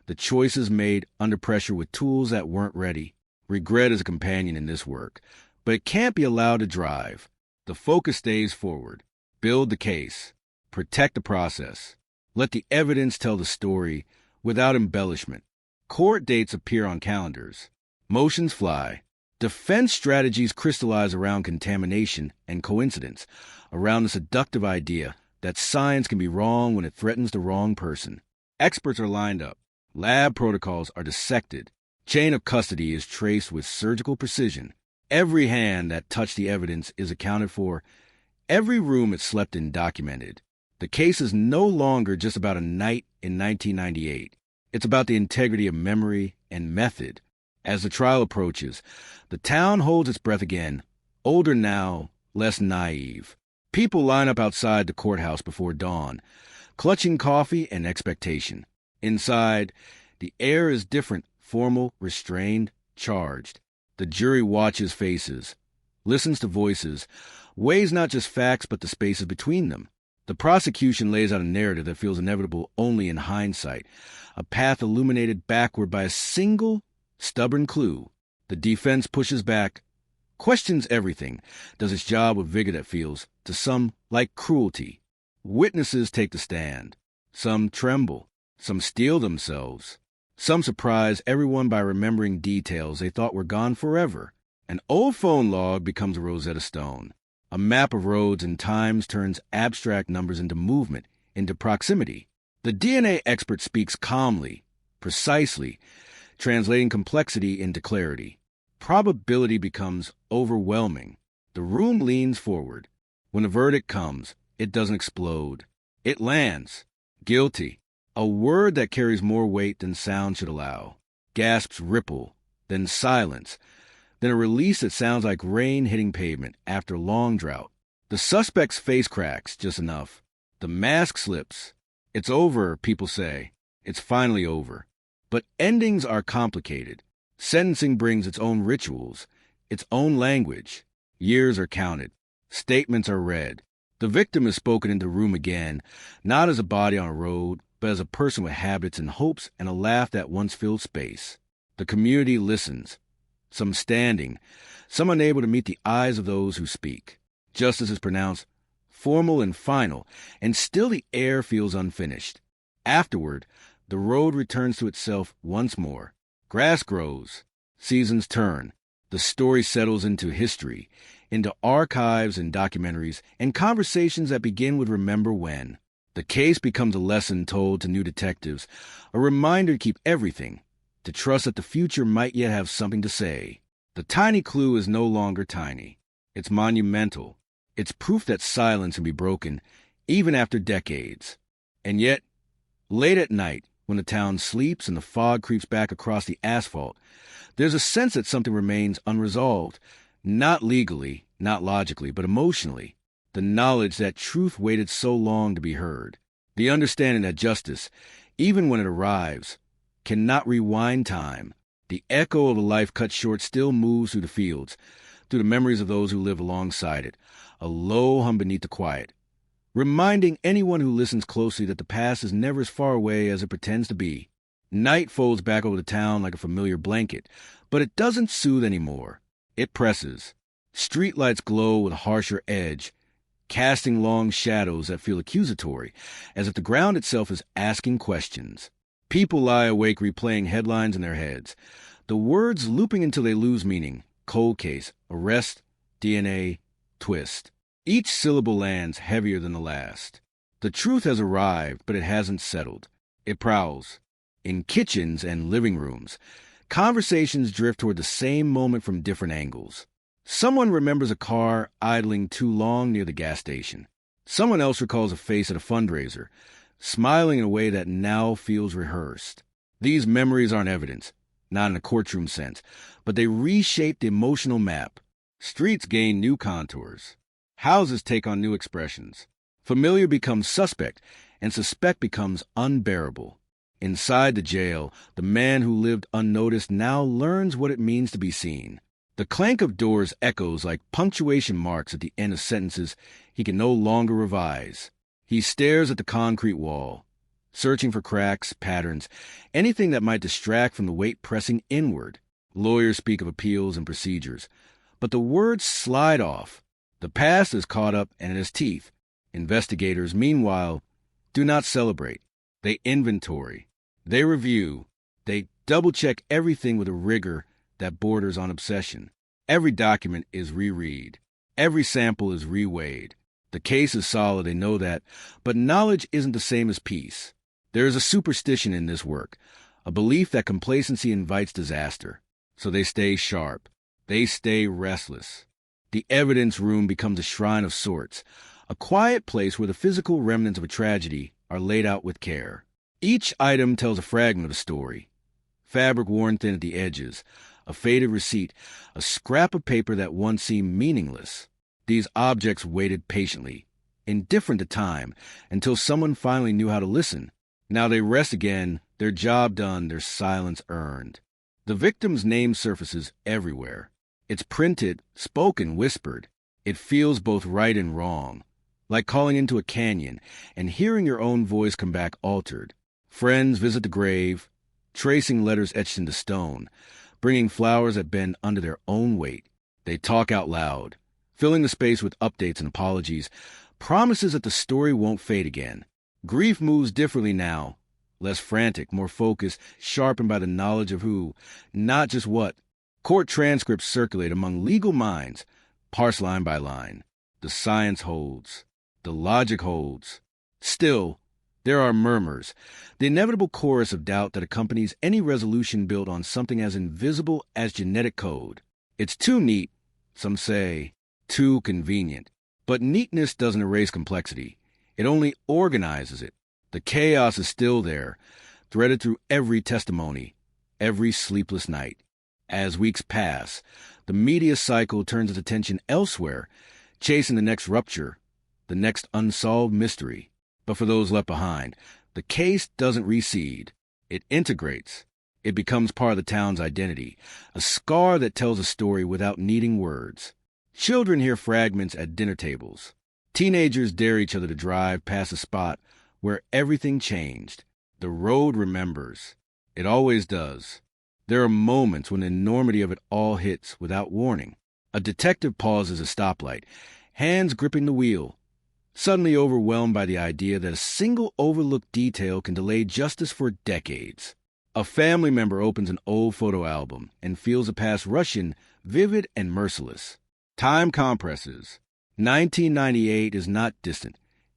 the choices made under pressure with tools that weren't ready. Regret is a companion in this work, but it can't be allowed to drive. The focus stays forward. Build the case. Protect the process. Let the evidence tell the story without embellishment. Court dates appear on calendars. Motions fly. Defense strategies crystallize around contamination and coincidence, around the seductive idea that science can be wrong when it threatens the wrong person. Experts are lined up. Lab protocols are dissected. Chain of custody is traced with surgical precision. Every hand that touched the evidence is accounted for. Every room it slept in documented. The case is no longer just about a night in 1998. It's about the integrity of memory and method. As the trial approaches, the town holds its breath again, older now, less naive. People line up outside the courthouse before dawn, clutching coffee and expectation. Inside, the air is different, formal, restrained, charged. The jury watches faces, listens to voices, weighs not just facts but the spaces between them. The prosecution lays out a narrative that feels inevitable only in hindsight, a path illuminated backward by a single, stubborn clue. The defense pushes back, questions everything, does its job with vigor that feels, to some, like cruelty. Witnesses take the stand. Some tremble. Some steel themselves. Some surprise everyone by remembering details they thought were gone forever. An old phone log becomes a Rosetta Stone. A map of roads and times turns abstract numbers into movement, into proximity. The DNA expert speaks calmly, precisely, translating complexity into clarity. Probability becomes overwhelming. The room leans forward. When the verdict comes, it doesn't explode. It lands. Guilty. A word that carries more weight than sound should allow. Gasps ripple, then silence, then a release that sounds like rain hitting pavement after a long drought. The suspect's face cracks just enough. The mask slips. It's over, people say. It's finally over. But endings are complicated. Sentencing brings its own rituals, its own language. Years are counted. Statements are read. The victim is spoken into the room again, not as a body on a road, but as a person with habits and hopes and a laugh that once filled space. The community listens. Some standing, some unable to meet the eyes of those who speak. Justice is pronounced, formal and final, and still the air feels unfinished. Afterward, the road returns to itself once more. Grass grows, seasons turn, the story settles into history, into archives and documentaries, and conversations that begin with remember when. The case becomes a lesson told to new detectives, a reminder to keep everything, to trust that the future might yet have something to say. The tiny clue is no longer tiny. It's monumental. It's proof that silence can be broken, even after decades. And yet, late at night, when the town sleeps and the fog creeps back across the asphalt, there's a sense that something remains unresolved, not legally, not logically, but emotionally. The knowledge that truth waited so long to be heard. The understanding that justice, even when it arrives, cannot rewind time. The echo of a life cut short still moves through the fields, through the memories of those who lived alongside it, a low hum beneath the quiet, reminding anyone who listens closely that the past is never as far away as it pretends to be. Night folds back over the town like a familiar blanket, but it doesn't soothe anymore. It presses. Streetlights glow with a harsher edge, casting long shadows that feel accusatory, as if the ground itself is asking questions. People lie awake replaying headlines in their heads, the words looping until they lose meaning. Cold case, arrest, DNA, twist. Each syllable lands heavier than the last. The truth has arrived, but it hasn't settled. It prowls. In kitchens and living rooms, conversations drift toward the same moment from different angles. Someone remembers a car idling too long near the gas station. Someone else recalls a face at a fundraiser, smiling in a way that now feels rehearsed. These memories aren't evidence, not in a courtroom sense, but they reshape the emotional map. Streets gain new contours. Houses take on new expressions. Familiar becomes suspect, and suspect becomes unbearable. Inside the jail, the man who lived unnoticed now learns what it means to be seen. The clank of doors echoes like punctuation marks at the end of sentences he can no longer revise. He stares at the concrete wall, searching for cracks, patterns, anything that might distract from the weight pressing inward. Lawyers speak of appeals and procedures, but the words slide off. The past is caught up and it has teeth. Investigators, meanwhile, do not celebrate. They inventory. They review. They double-check everything with a rigor that borders on obsession. Every document is reread. Every sample is reweighed. The case is solid, they know that, but knowledge isn't the same as peace. There is a superstition in this work, a belief that complacency invites disaster. So they stay sharp. They stay restless. The evidence room becomes a shrine of sorts, a quiet place where the physical remnants of a tragedy are laid out with care. Each item tells a fragment of a story. Fabric worn thin at the edges, a faded receipt, a scrap of paper that once seemed meaningless. These objects waited patiently, indifferent to time, until someone finally knew how to listen. Now they rest again, their job done, their silence earned. The victim's name surfaces everywhere. It's printed, spoken, whispered. It feels both right and wrong, like calling into a canyon and hearing your own voice come back altered. Friends visit the grave, tracing letters etched into stone, bringing flowers that bend under their own weight. They talk out loud, filling the space with updates and apologies, promises that the story won't fade again. Grief moves differently now, less frantic, more focused, sharpened by the knowledge of who, not just what. Court transcripts circulate among legal minds, parsed line by line. The science holds. The logic holds. Still, there are murmurs, the inevitable chorus of doubt that accompanies any resolution built on something as invisible as genetic code. It's too neat, some say, too convenient. But neatness doesn't erase complexity. It only organizes it. The chaos is still there, threaded through every testimony, every sleepless night. As weeks pass, the media cycle turns its attention elsewhere, chasing the next rupture, the next unsolved mystery. But for those left behind, the case doesn't recede. It integrates. It becomes part of the town's identity, a scar that tells a story without needing words. Children hear fragments at dinner tables. Teenagers dare each other to drive past a spot where everything changed. The road remembers. It always does. There are moments when the enormity of it all hits without warning. A detective pauses a stoplight, hands gripping the wheel, suddenly overwhelmed by the idea that a single overlooked detail can delay justice for decades. A family member opens an old photo album and feels the past rush in, vivid and merciless. Time compresses. 1998 is not distant.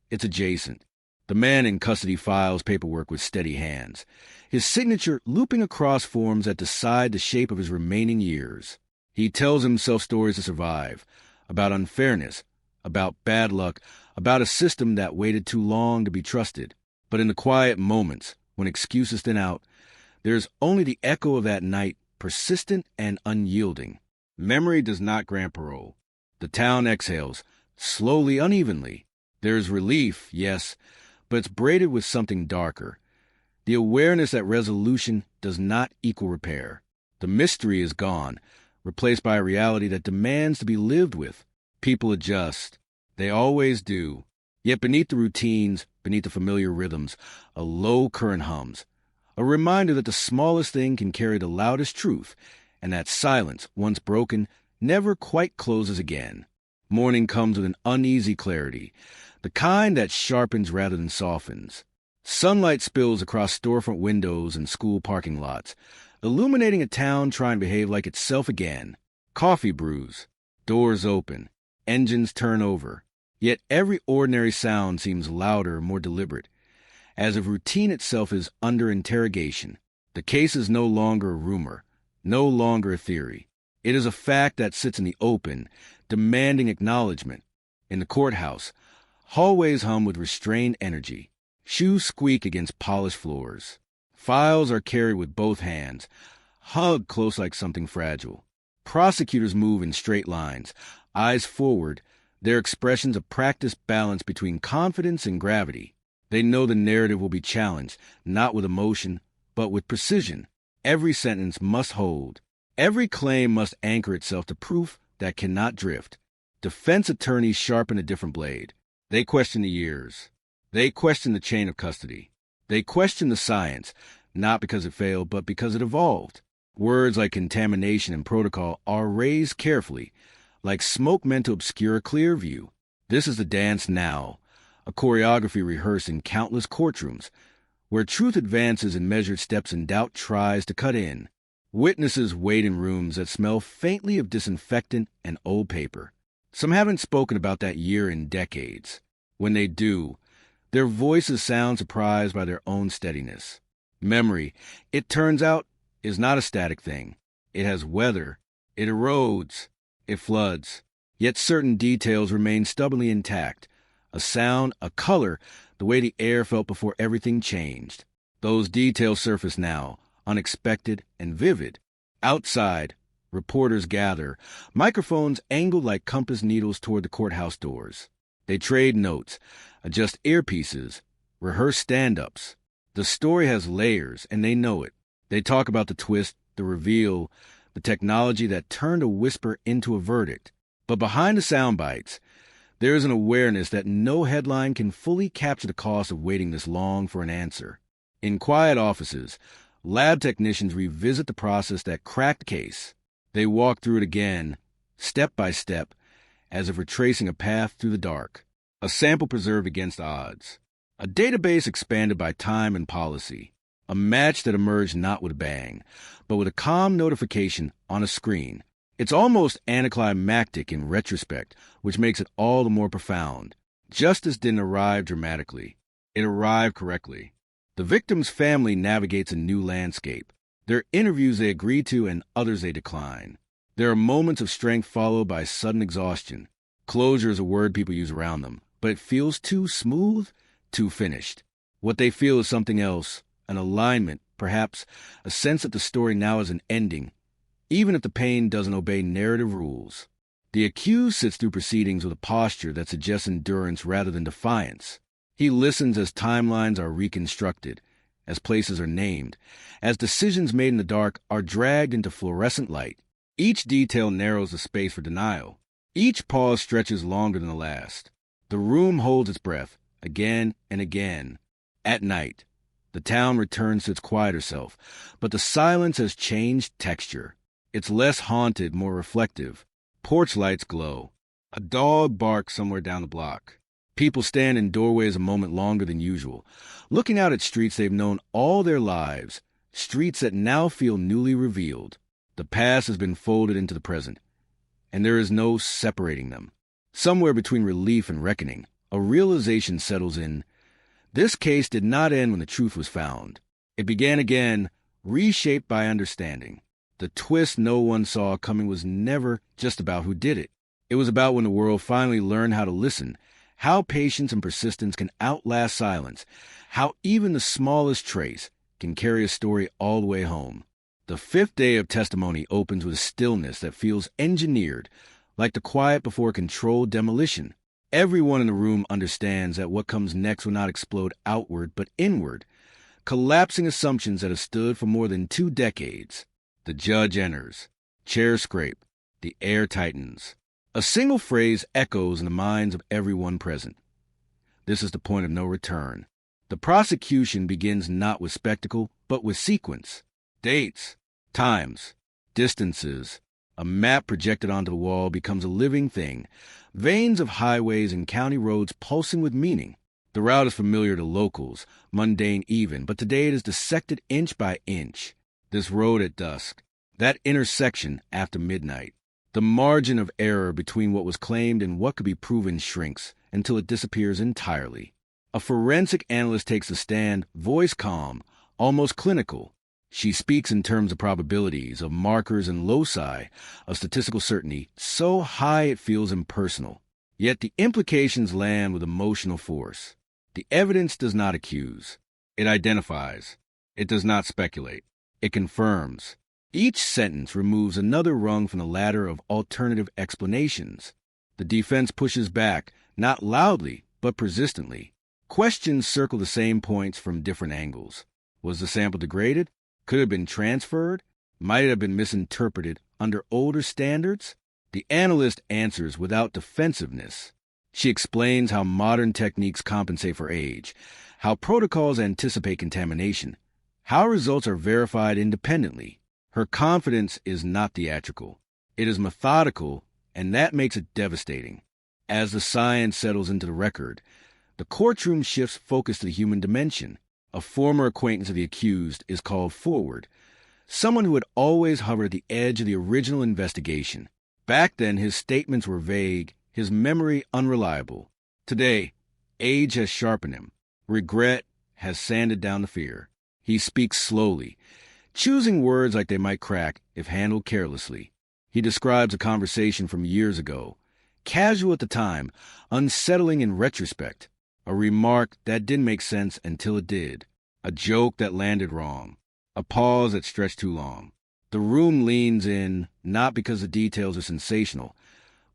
It's adjacent. The man in custody files paperwork with steady hands, his signature looping across forms that decide the shape of his remaining years. He tells himself stories to survive, about unfairness, about bad luck, about a system that waited too long to be trusted. But in the quiet moments, when excuses thin out, there's only the echo of that night, persistent and unyielding. Memory does not grant parole. The town exhales, slowly, unevenly. There's relief, yes, but it's braided with something darker. The awareness that resolution does not equal repair. The mystery is gone, replaced by a reality that demands to be lived with. People adjust. They always do. Yet beneath the routines, beneath the familiar rhythms, a low current hums. A reminder that the smallest thing can carry the loudest truth, and that silence, once broken, never quite closes again. Morning comes with an uneasy clarity, the kind that sharpens rather than softens. Sunlight spills across storefront windows and school parking lots, illuminating a town trying to behave like itself again. Coffee brews, doors open, engines turn over. Yet every ordinary sound seems louder, more deliberate, as if routine itself is under interrogation. The case is no longer a rumor, no longer a theory. It is a fact that sits in the open, demanding acknowledgement. In the courthouse, hallways hum with restrained energy. Shoes squeak against polished floors. Files are carried with both hands, hugged close like something fragile. Prosecutors move in straight lines, eyes forward, their expressions a practiced balance between confidence and gravity. They know the narrative will be challenged, not with emotion, but with precision. Every sentence must hold. Every claim must anchor itself to proof that cannot drift. Defense attorneys sharpen a different blade. They question the years. They question the chain of custody. They question the science, not because it failed, but because it evolved. Words like contamination and protocol are raised carefully, like smoke meant to obscure a clear view. This is the dance now, a choreography rehearsed in countless courtrooms, where truth advances in measured steps and doubt tries to cut in. Witnesses wait in rooms that smell faintly of disinfectant and old paper. Some haven't spoken about that year in decades. When they do, their voices sound surprised by their own steadiness. Memory, it turns out, is not a static thing. It has weather. It erodes. It floods. Yet certain details remain stubbornly intact. A sound, a color, the way the air felt before everything changed. Those details surface now, unexpected and vivid. Outside, reporters gather, microphones angled like compass needles toward the courthouse doors. They trade notes, adjust earpieces, rehearse stand-ups. The story has layers, and they know it. They talk about the twist, the reveal, the technology that turned a whisper into a verdict. But behind the sound bites, there is an awareness that no headline can fully capture the cost of waiting this long for an answer. In quiet offices, lab technicians revisit the process that cracked the case. They walk through it again, step by step, as if retracing a path through the dark. A sample preserved against odds. A database expanded by time and policy. A match that emerged not with a bang, but with a calm notification on a screen. It's almost anticlimactic in retrospect, which makes it all the more profound. Justice didn't arrive dramatically. It arrived correctly. The victim's family navigates a new landscape. There are interviews they agree to and others they decline. There are moments of strength followed by sudden exhaustion. Closure is a word people use around them, but it feels too smooth, too finished. What they feel is something else, an alignment, perhaps a sense that the story now is an ending, even if the pain doesn't obey narrative rules. The accused sits through proceedings with a posture that suggests endurance rather than defiance. He listens as timelines are reconstructed, as places are named, as decisions made in the dark are dragged into fluorescent light. Each detail narrows the space for denial. Each pause stretches longer than the last. The room holds its breath, again and again. At night, the town returns to its quieter self, but the silence has changed texture. It's less haunted, more reflective. Porch lights glow. A dog barks somewhere down the block. People stand in doorways a moment longer than usual, looking out at streets they've known all their lives, streets that now feel newly revealed. The past has been folded into the present, and there is no separating them. Somewhere between relief and reckoning, a realization settles in. This case did not end when the truth was found. It began again, reshaped by understanding. The twist no one saw coming was never just about who did it. It was about when the world finally learned how to listen, how patience and persistence can outlast silence, how even the smallest trace can carry a story all the way home. The fifth day of testimony opens with a stillness that feels engineered, like the quiet before controlled demolition. Everyone in the room understands that what comes next will not explode outward but inward, collapsing assumptions that have stood for more than 2 decades. The judge enters. Chairs scrape. The air tightens. A single phrase echoes in the minds of everyone present. This is the point of no return. The prosecution begins not with spectacle, but with sequence. Dates, times, distances. A map projected onto the wall becomes a living thing. Veins of highways and county roads pulsing with meaning. The route is familiar to locals, mundane even, but today it is dissected inch by inch. This road at dusk, that intersection after midnight. The margin of error between what was claimed and what could be proven shrinks until it disappears entirely. A forensic analyst takes a stand, voice calm, almost clinical. She speaks in terms of probabilities, of markers and loci, of statistical certainty, so high it feels impersonal. Yet the implications land with emotional force. The evidence does not accuse. It identifies. It does not speculate. It confirms. Each sentence removes another rung from the ladder of alternative explanations. The defense pushes back, not loudly, but persistently. Questions circle the same points from different angles. Was the sample degraded? Could it have been transferred? Might it have been misinterpreted under older standards? The analyst answers without defensiveness. She explains how modern techniques compensate for age, how protocols anticipate contamination, how results are verified independently. Her confidence is not theatrical. It is methodical, and that makes it devastating. As the science settles into the record, the courtroom shifts focus to the human dimension. A former acquaintance of the accused is called forward, someone who had always hovered at the edge of the original investigation. Back then, his statements were vague, his memory unreliable. Today, age has sharpened him. Regret has sanded down the fear. He speaks slowly, choosing words like they might crack if handled carelessly. He describes a conversation from years ago, Casual at the time, unsettling in retrospect. A remark that didn't make sense until it did. A joke that landed wrong. A pause that stretched too long. The room leans in, not because the details are sensational,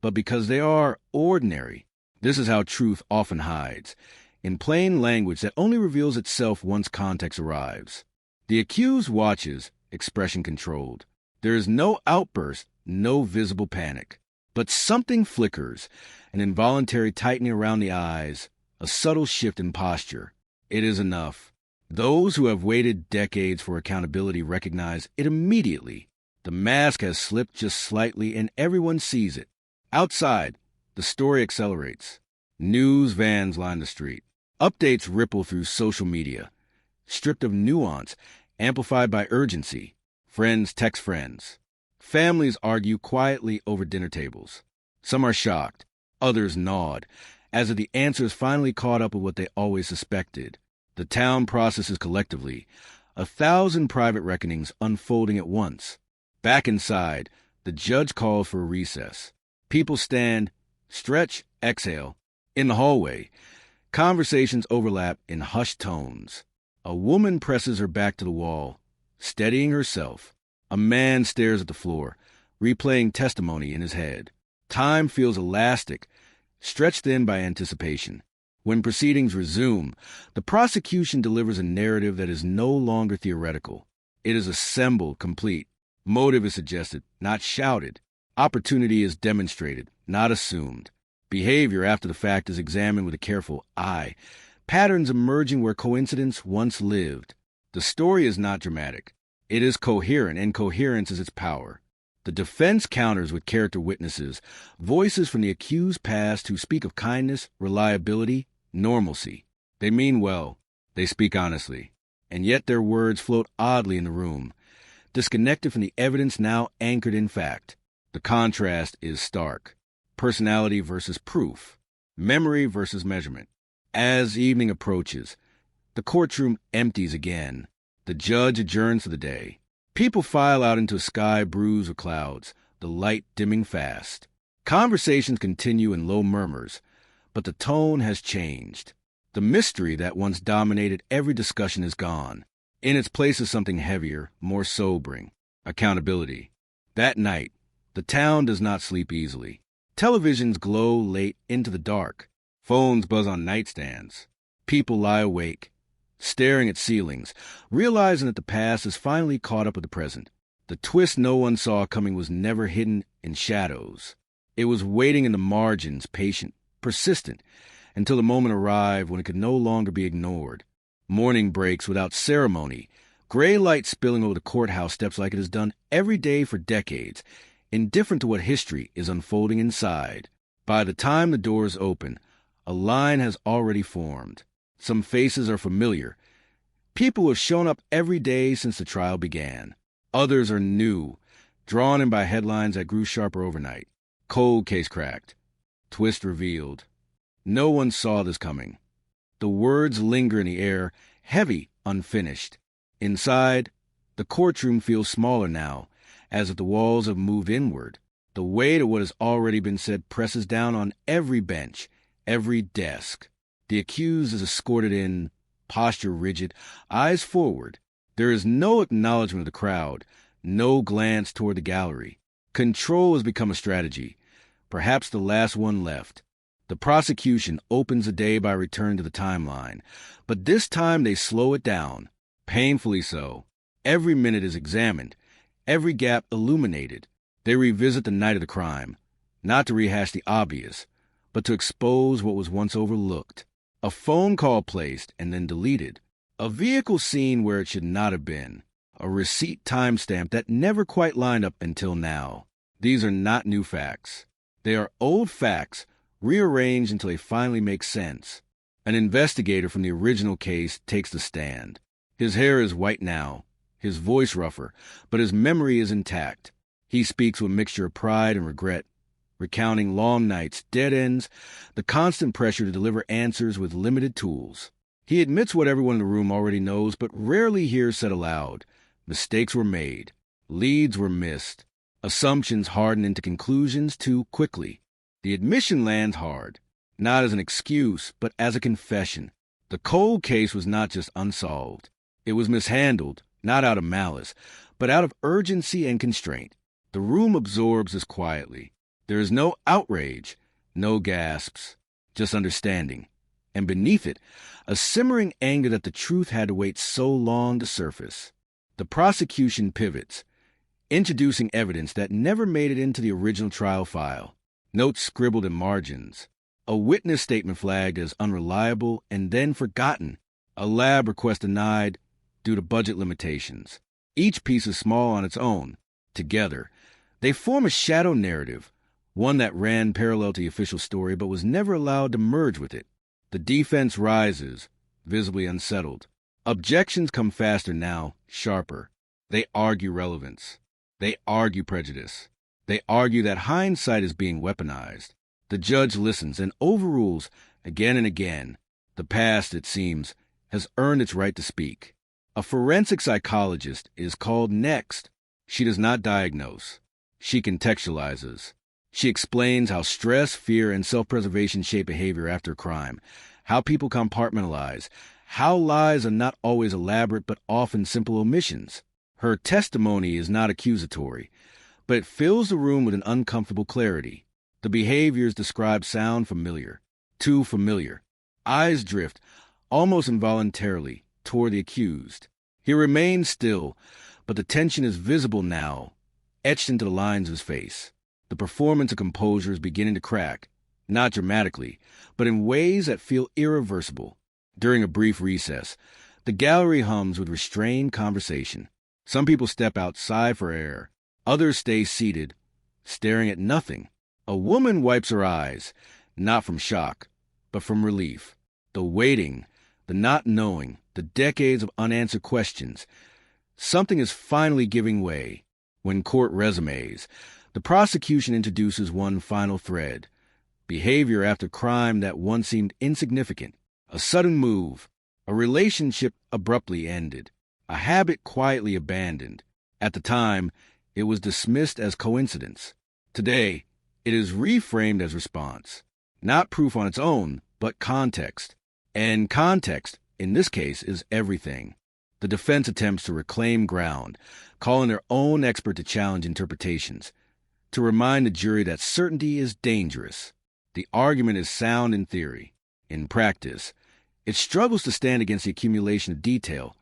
but because they are ordinary. This is how truth often hides, in plain language that only reveals itself once context arrives. The accused watches, expression controlled. There is no outburst, no visible panic. But something flickers, an involuntary tightening around the eyes, a subtle shift in posture. It is enough. Those who have waited decades for accountability recognize it immediately. The mask has slipped just slightly and everyone sees it. Outside, the story accelerates. News vans line the street. Updates ripple through social media. Stripped of nuance, amplified by urgency. Friends text friends. Families argue quietly over dinner tables. Some are shocked, others gnawed, as if the answers finally caught up with what they always suspected. The town processes collectively, 1,000 private reckonings unfolding at once. Back inside, the judge calls for a recess. People stand, stretch, exhale. In the hallway, conversations overlap in hushed tones. A woman presses her back to the wall, steadying herself. A man stares at the floor, replaying testimony in his head. Time feels elastic, stretched thin by anticipation. When proceedings resume, the prosecution delivers a narrative that is no longer theoretical. It is assembled, complete. Motive is suggested, not shouted. Opportunity is demonstrated, not assumed. Behavior after the fact is examined with a careful eye. Patterns emerging where coincidence once lived. The story is not dramatic. It is coherent, and coherence is its power. The defense counters with character witnesses, voices from the accused past who speak of kindness, reliability, normalcy. They mean well. They speak honestly. And yet their words float oddly in the room, disconnected from the evidence now anchored in fact. The contrast is stark. Personality versus proof. Memory versus measurement. As evening approaches, the courtroom empties again. The judge adjourns for the day. People file out into a sky bruised with clouds, the light dimming fast. Conversations continue in low murmurs, but the tone has changed. The mystery that once dominated every discussion is gone. In its place is something heavier, more sobering. Accountability. That night, the town does not sleep easily. Televisions glow late into the dark. Phones buzz on nightstands. People lie awake, staring at ceilings, realizing that the past is finally caught up with the present. The twist no one saw coming was never hidden in shadows. It was waiting in the margins, patient, persistent, until the moment arrived when it could no longer be ignored. Morning breaks without ceremony, gray light spilling over the courthouse steps like it has done every day for decades, indifferent to what history is unfolding inside. By the time the doors open, a line has already formed. Some faces are familiar. People have shown up every day since the trial began. Others are new, drawn in by headlines that grew sharper overnight. Cold case cracked. Twist revealed. No one saw this coming. The words linger in the air, heavy, unfinished. Inside, the courtroom feels smaller now, as if the walls have moved inward. The weight of what has already been said presses down on every bench, every desk. The accused is escorted in, posture rigid, eyes forward. There is no acknowledgement of the crowd, no glance toward the gallery. Control has become a strategy, perhaps the last one left. The prosecution opens the day by returning to the timeline, but this time they slow it down, painfully so. Every minute is examined, every gap illuminated. They revisit the night of the crime, not to rehash the obvious, but to expose what was once overlooked. A phone call placed and then deleted. A vehicle seen where it should not have been. A receipt timestamp that never quite lined up until now. These are not new facts. They are old facts, rearranged until they finally make sense. An investigator from the original case takes the stand. His hair is white now, his voice rougher, but his memory is intact. He speaks with a mixture of pride and regret, recounting long nights, dead ends, the constant pressure to deliver answers with limited tools. He admits what everyone in the room already knows, but rarely hears said aloud. Mistakes were made. Leads were missed. Assumptions hardened into conclusions too quickly. The admission lands hard, not as an excuse, but as a confession. The cold case was not just unsolved. It was mishandled, not out of malice, but out of urgency and constraint. The room absorbs this quietly. There is no outrage, no gasps, just understanding. And beneath it, a simmering anger that the truth had to wait so long to surface. The prosecution pivots, introducing evidence that never made it into the original trial file. Notes scribbled in margins. A witness statement flagged as unreliable and then forgotten. A lab request denied due to budget limitations. Each piece is small on its own. Together, they form a shadow narrative, one that ran parallel to the official story but was never allowed to merge with it. The defense rises, visibly unsettled. Objections come faster now, sharper. They argue relevance. They argue prejudice. They argue that hindsight is being weaponized. The judge listens and overrules again and again. The past, it seems, has earned its right to speak. A forensic psychologist is called next. She does not diagnose. She contextualizes. She explains how stress, fear, and self-preservation shape behavior after a crime, how people compartmentalize, how lies are not always elaborate but often simple omissions. Her testimony is not accusatory, but it fills the room with an uncomfortable clarity. The behaviors described sound familiar, too familiar. Eyes drift, almost involuntarily, toward the accused. He remains still, but the tension is visible now, etched into the lines of his face. The performance of composure is beginning to crack, not dramatically, but in ways that feel irreversible. During a brief recess, the gallery hums with restrained conversation. Some people step outside for air. Others stay seated, staring at nothing. A woman wipes her eyes, not from shock, but from relief. The waiting, the not knowing, the decades of unanswered questions. Something is finally giving way. When court resumes, the prosecution introduces one final thread. Behavior after crime that once seemed insignificant. A sudden move. A relationship abruptly ended. A habit quietly abandoned. At the time, it was dismissed as coincidence. Today, it is reframed as response. Not proof on its own, but context. And context, in this case, is everything. The defense attempts to reclaim ground, calling their own expert to challenge interpretations, to remind the jury that certainty is dangerous. The argument is sound in theory. In practice, it struggles to stand against the accumulation of detail,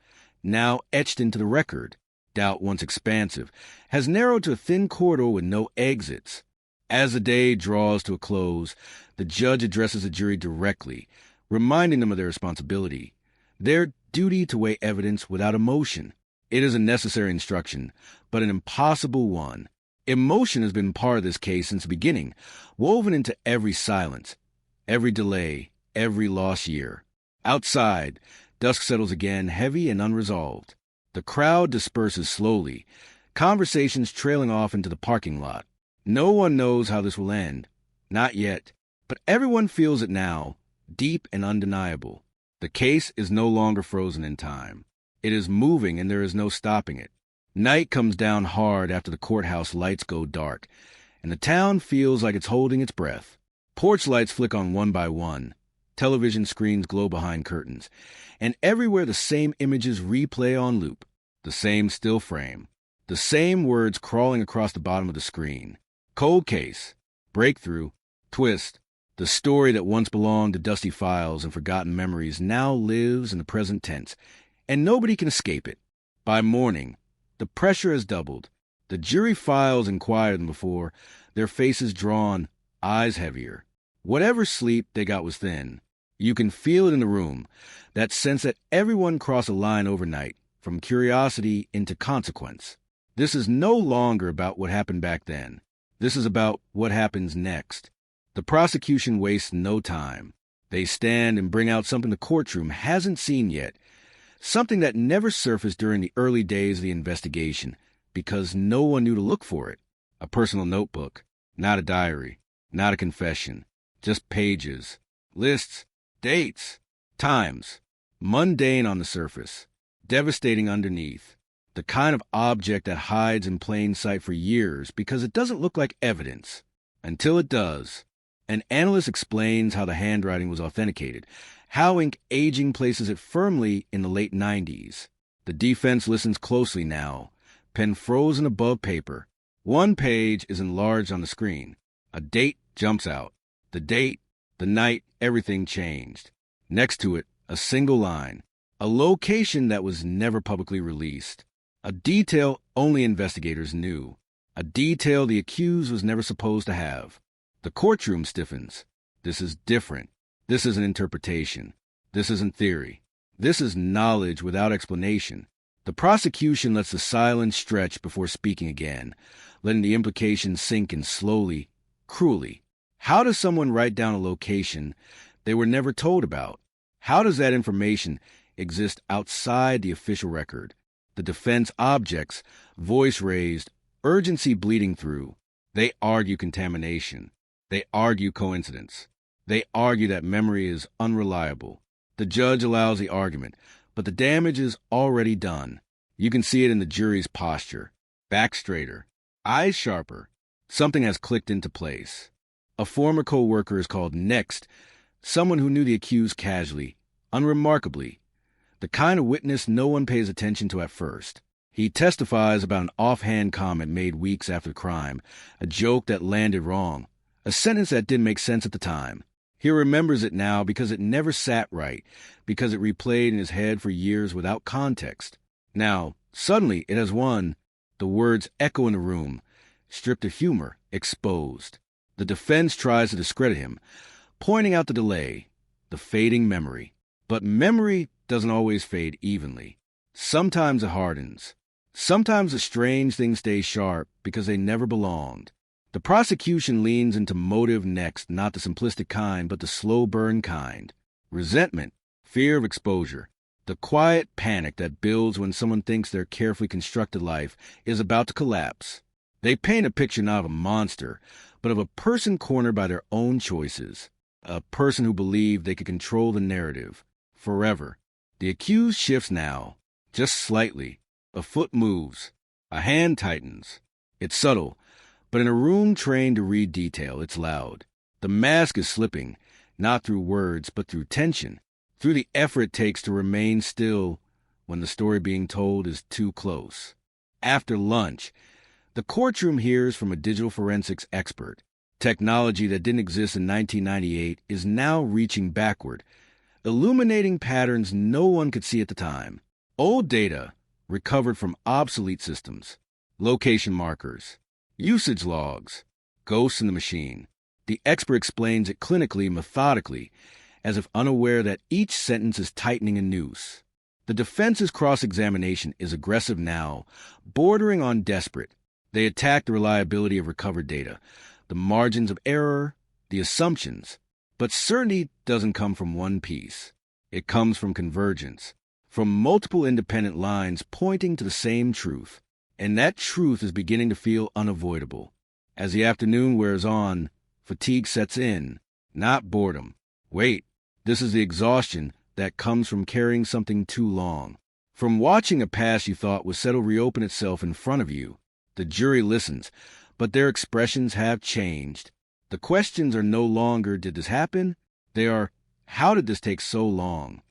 now etched into the record. Doubt, once expansive, has narrowed to a thin corridor with no exits. As the day draws to a close, the judge addresses the jury directly, reminding them of their responsibility, their duty to weigh evidence without emotion. It is a necessary instruction, but an impossible one. Emotion has been part of this case since the beginning, woven into every silence, every delay, every lost year. Outside, dusk settles again, heavy and unresolved. The crowd disperses slowly, conversations trailing off into the parking lot. No one knows how this will end. Not yet. But everyone feels it now, deep and undeniable. The case is no longer frozen in time. It is moving and there is no stopping it. Night comes down hard after the courthouse lights go dark, and the town feels like it's holding its breath. Porch lights flick on one by one. Television screens glow behind curtains, and everywhere the same images replay on loop. The same still frame. The same words crawling across the bottom of the screen. Cold case. Breakthrough. Twist. The story that once belonged to dusty files and forgotten memories now lives in the present tense, and nobody can escape it. By morning, the pressure has doubled. The jury files in quieter than before, their faces drawn, eyes heavier. Whatever sleep they got was thin. You can feel it in the room, that sense that everyone crossed a line overnight, from curiosity into consequence. This is no longer about what happened back then. This is about what happens next. The prosecution wastes no time. They stand and bring out something the courtroom hasn't seen yet, something that never surfaced during the early days of the investigation, because no one knew to look for it. A personal notebook, not a diary, not a confession, just pages, lists, dates, times, mundane on the surface, devastating underneath, the kind of object that hides in plain sight for years because it doesn't look like evidence, until it does. An analyst explains how the handwriting was authenticated, how ink aging places it firmly in the late 90s. The defense listens closely now, pen frozen above paper. One page is enlarged on the screen. A date jumps out. The date, the night, everything changed. Next to it, a single line. A location that was never publicly released. A detail only investigators knew. A detail the accused was never supposed to have. The courtroom stiffens. This is different. This isn't interpretation. This isn't theory. This is knowledge without explanation. The prosecution lets the silence stretch before speaking again, letting the implications sink in slowly, cruelly. How does someone write down a location they were never told about? How does that information exist outside the official record? The defense objects, voice raised, urgency bleeding through. They argue contamination. They argue coincidence. They argue that memory is unreliable. The judge allows the argument, but the damage is already done. You can see it in the jury's posture. Back straighter, eyes sharper. Something has clicked into place. A former co-worker is called next, someone who knew the accused casually, unremarkably. The kind of witness no one pays attention to at first. He testifies about an offhand comment made weeks after the crime, a joke that landed wrong, a sentence that didn't make sense at the time. He remembers it now because it never sat right, because it replayed in his head for years without context. Now, suddenly, it has won. The words echo in the room, stripped of humor, exposed. The defense tries to discredit him, pointing out the delay, the fading memory. But memory doesn't always fade evenly. Sometimes it hardens. Sometimes the strange things stay sharp because they never belonged. The prosecution leans into motive next, not the simplistic kind, but the slow burn kind. Resentment, fear of exposure, the quiet panic that builds when someone thinks their carefully constructed life is about to collapse. They paint a picture not of a monster, but of a person cornered by their own choices, a person who believed they could control the narrative forever. The accused shifts now, just slightly. A foot moves, a hand tightens. It's subtle, but in a room trained to read detail, it's loud. The mask is slipping, not through words, but through tension, through the effort it takes to remain still when the story being told is too close. After lunch, the courtroom hears from a digital forensics expert. Technology that didn't exist in 1998 is now reaching backward, illuminating patterns no one could see at the time. Old data recovered from obsolete systems, location markers, usage logs, ghosts in the machine. The expert explains it clinically, methodically, as if unaware that each sentence is tightening a noose. The defense's cross-examination is aggressive now, bordering on desperate. They attack the reliability of recovered data, the margins of error, the assumptions. But certainty doesn't come from one piece. It comes from convergence, from multiple independent lines pointing to the same truth. And that truth is beginning to feel unavoidable. As the afternoon wears on, fatigue sets in, not boredom. Wait, this is the exhaustion that comes from carrying something too long. From watching a past you thought was set to reopen itself in front of you. The jury listens, but their expressions have changed. The questions are no longer, did this happen? They are, how did this take so long?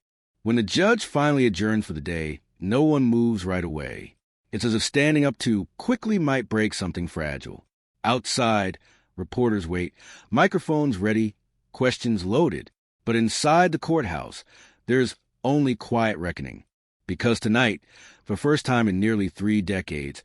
When the judge finally adjourns for the day, no one moves right away. It's as if standing up too quickly might break something fragile. Outside, reporters wait, microphones ready, questions loaded. But inside the courthouse, there's only quiet reckoning. Because tonight, for the first time in nearly 3 decades,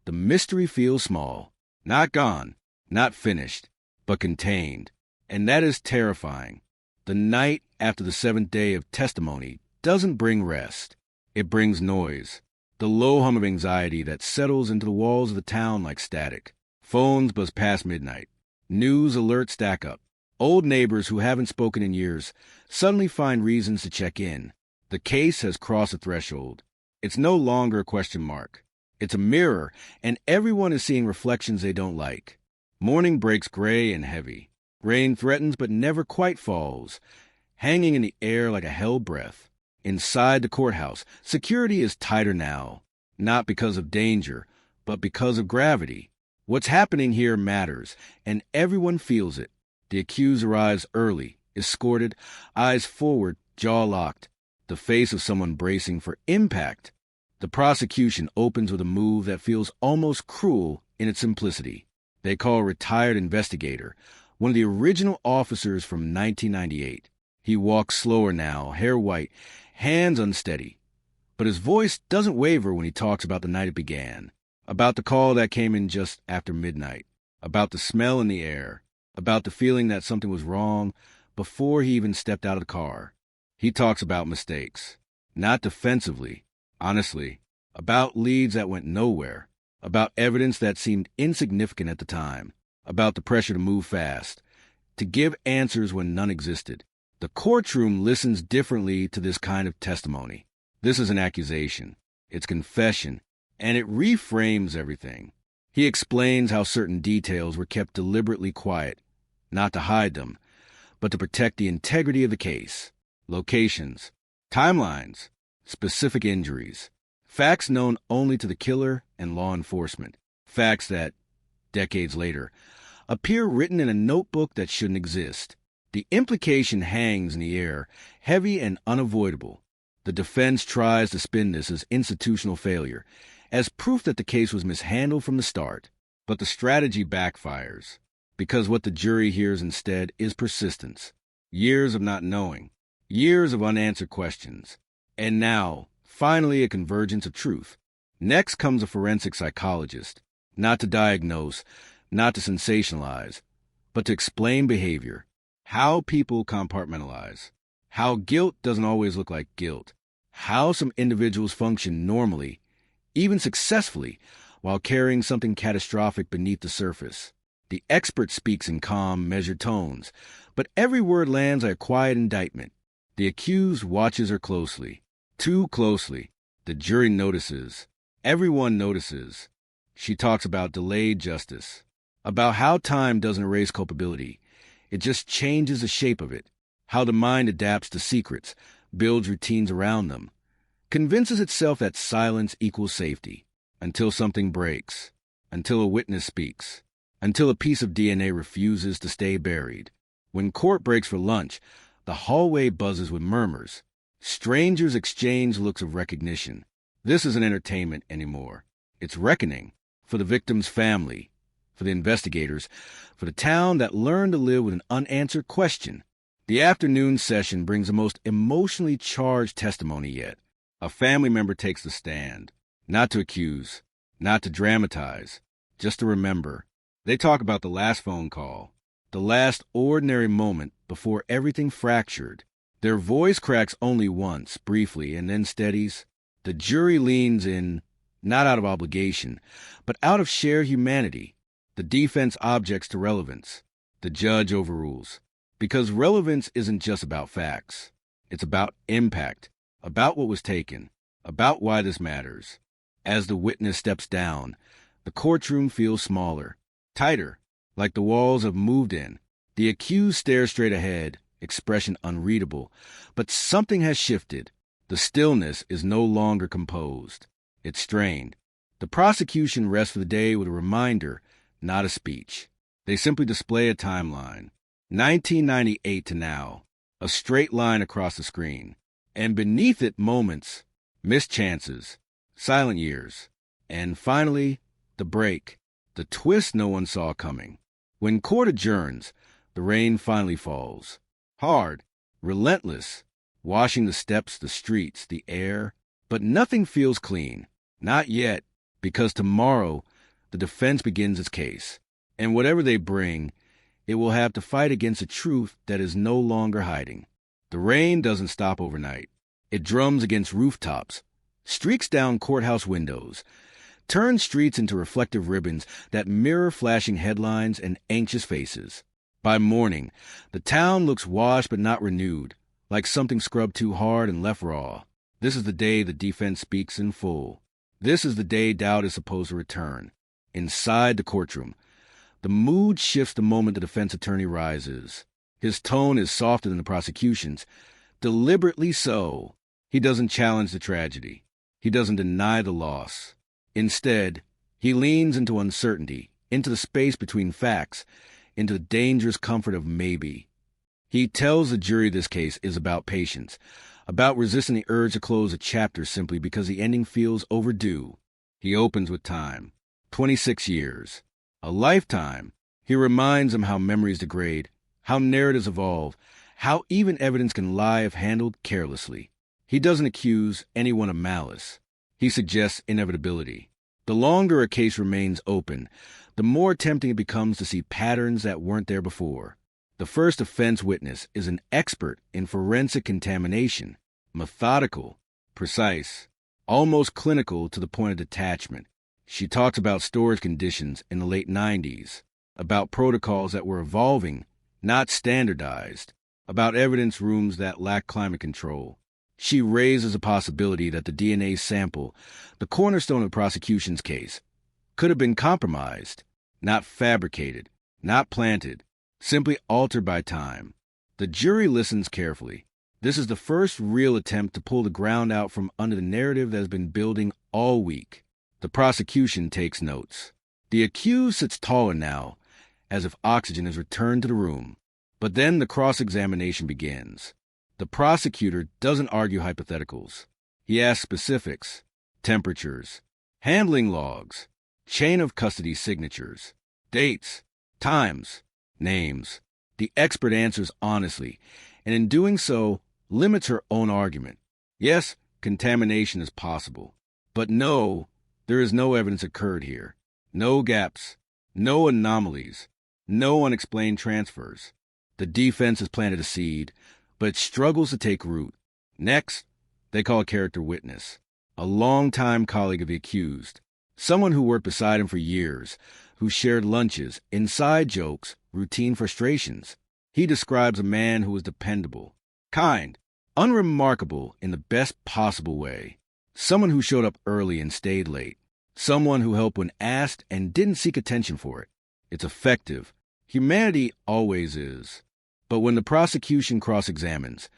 the mystery feels small. Not gone, not finished, but contained. And that is terrifying. The night after the 7th day of testimony doesn't bring rest. It brings noise. The low hum of anxiety that settles into the walls of the town like static. Phones buzz past midnight. News alerts stack up. Old neighbors who haven't spoken in years suddenly find reasons to check in. The case has crossed a threshold. It's no longer a question mark. It's a mirror, and everyone is seeing reflections they don't like. Morning breaks gray and heavy. Rain threatens but never quite falls, hanging in the air like a held breath. Inside the courthouse, security is tighter now, not because of danger, but because of gravity. What's happening here matters, and everyone feels it. The accused arrives early, escorted, eyes forward, jaw locked, the face of someone bracing for impact. The prosecution opens with a move that feels almost cruel in its simplicity. They call a retired investigator, one of the original officers from 1998. He walks slower now, hair white, hands unsteady. But his voice doesn't waver when he talks about the night it began, about the call that came in just after midnight, about the smell in the air, about the feeling that something was wrong before he even stepped out of the car. He talks about mistakes, not defensively, honestly, about leads that went nowhere, about evidence that seemed insignificant at the time, about the pressure to move fast, to give answers when none existed. The courtroom listens differently to this kind of testimony. This is an accusation, it's confession, and it reframes everything. He explains how certain details were kept deliberately quiet, not to hide them, but to protect the integrity of the case. Locations, timelines, specific injuries, facts known only to the killer and law enforcement, facts that, decades later, appear written in a notebook that shouldn't exist. The implication hangs in the air, heavy and unavoidable. The defense tries to spin this as institutional failure, as proof that the case was mishandled from the start. But the strategy backfires, because what the jury hears instead is persistence, years of not knowing, years of unanswered questions, and now, finally, a convergence of truth. Next comes a forensic psychologist, not to diagnose, not to sensationalize, but to explain behavior, how people compartmentalize, how guilt doesn't always look like guilt, how some individuals function normally, even successfully, while carrying something catastrophic beneath the surface. The expert speaks in calm, measured tones, but every word lands like a quiet indictment. The accused watches her closely, too closely. The jury notices. Everyone notices. She talks about delayed justice, about how time doesn't erase culpability. It just changes the shape of it, how the mind adapts to secrets, builds routines around them, convinces itself that silence equals safety, until something breaks, until a witness speaks, until a piece of DNA refuses to stay buried. When court breaks for lunch, the hallway buzzes with murmurs. Strangers exchange looks of recognition. This isn't entertainment anymore. It's reckoning for the victim's family, for the investigators, for the town that learned to live with an unanswered question. The afternoon session brings the most emotionally charged testimony yet. A family member takes the stand, not to accuse, not to dramatize, just to remember. They talk about the last phone call, the last ordinary moment before everything fractured. Their voice cracks only once, briefly, and then steadies. The jury leans in, not out of obligation, but out of shared humanity. The defense objects to relevance. The judge overrules. Because relevance isn't just about facts. It's about impact, about what was taken, about why this matters. As the witness steps down, the courtroom feels smaller, tighter, like the walls have moved in. The accused stares straight ahead, expression unreadable, but something has shifted. The stillness is no longer composed. It's strained. The prosecution rests for the day with a reminder, not a speech. They simply display a timeline. 1998 to now, a straight line across the screen, and beneath it moments, missed chances, silent years, and finally, the break, the twist no one saw coming. When court adjourns, the rain finally falls. Hard, relentless, washing the steps, the streets, the air, but nothing feels clean. Not yet, because tomorrow the defense begins its case, and whatever they bring, it will have to fight against a truth that is no longer hiding. The rain doesn't stop overnight. It drums against rooftops, streaks down courthouse windows, turns streets into reflective ribbons that mirror flashing headlines and anxious faces. By morning, the town looks washed but not renewed, like something scrubbed too hard and left raw. This is the day the defense speaks in full. This is the day doubt is supposed to return. Inside the courtroom, the mood shifts the moment the defense attorney rises. His tone is softer than the prosecution's, deliberately so. He doesn't challenge the tragedy. He doesn't deny the loss. Instead, he leans into uncertainty, into the space between facts, into the dangerous comfort of maybe. He tells the jury this case is about patience, about resisting the urge to close a chapter simply because the ending feels overdue. He opens with time. 26 years. A lifetime. He reminds them how memories degrade, how narratives evolve, how even evidence can lie if handled carelessly. He doesn't accuse anyone of malice. He suggests inevitability. The longer a case remains open, the more tempting it becomes to see patterns that weren't there before. The first offense witness is an expert in forensic contamination, methodical, precise, almost clinical to the point of detachment. She talks about storage conditions in the late 90s, about protocols that were evolving, not standardized, about evidence rooms that lack climate control. She raises a possibility that the DNA sample, the cornerstone of the prosecution's case, could have been compromised, not fabricated, not planted, simply altered by time. The jury listens carefully. This is the first real attempt to pull the ground out from under the narrative that has been building all week. The prosecution takes notes. The accused sits taller now, as if oxygen is returned to the room. But then the cross-examination begins. The prosecutor doesn't argue hypotheticals. He asks specifics, temperatures, handling logs, chain of custody signatures, dates, times, names. The expert answers honestly, and in doing so, limits her own argument. Yes, contamination is possible, but no, there is no evidence occurred here. No gaps, no anomalies, no unexplained transfers. The defense has planted a seed, but it struggles to take root. Next, they call a character witness, a longtime colleague of the accused, someone who worked beside him for years, who shared lunches, inside jokes, routine frustrations. He describes a man who was dependable, kind, unremarkable in the best possible way, someone who showed up early and stayed late, someone who helped when asked and didn't seek attention for it. It's effective. Humanity always is. But when the prosecution cross-examines,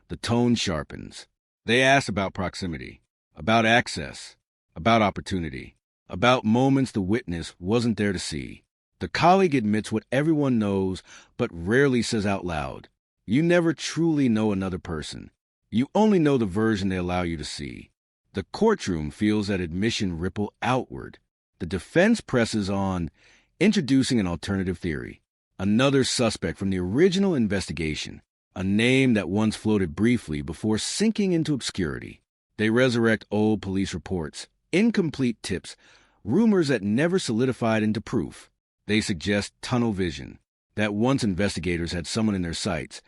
the tone sharpens. They ask about proximity, about access, about opportunity, about moments the witness wasn't there to see. The colleague admits what everyone knows but rarely says out loud. You never truly know another person. You only know the version they allow you to see. The courtroom feels that admission ripple outward. The defense presses on, introducing an alternative theory. Another suspect from the original investigation, a name that once floated briefly before sinking into obscurity. They resurrect old police reports, incomplete tips, rumors that never solidified into proof. They suggest tunnel vision, that once investigators had someone in their sights,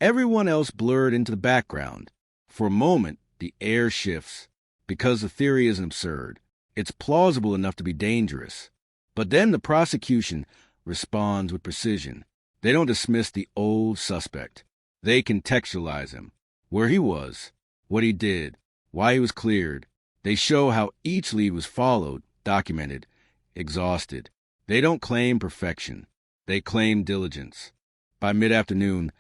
everyone else blurred into the background. For a moment, the air shifts, because the theory isn't absurd. It's plausible enough to be dangerous. But then the prosecution responds with precision. They don't dismiss the old suspect. They contextualize him, where he was, what he did, why he was cleared. They show how each lead was followed, documented, exhausted. They don't claim perfection. They claim diligence. By mid-afternoon,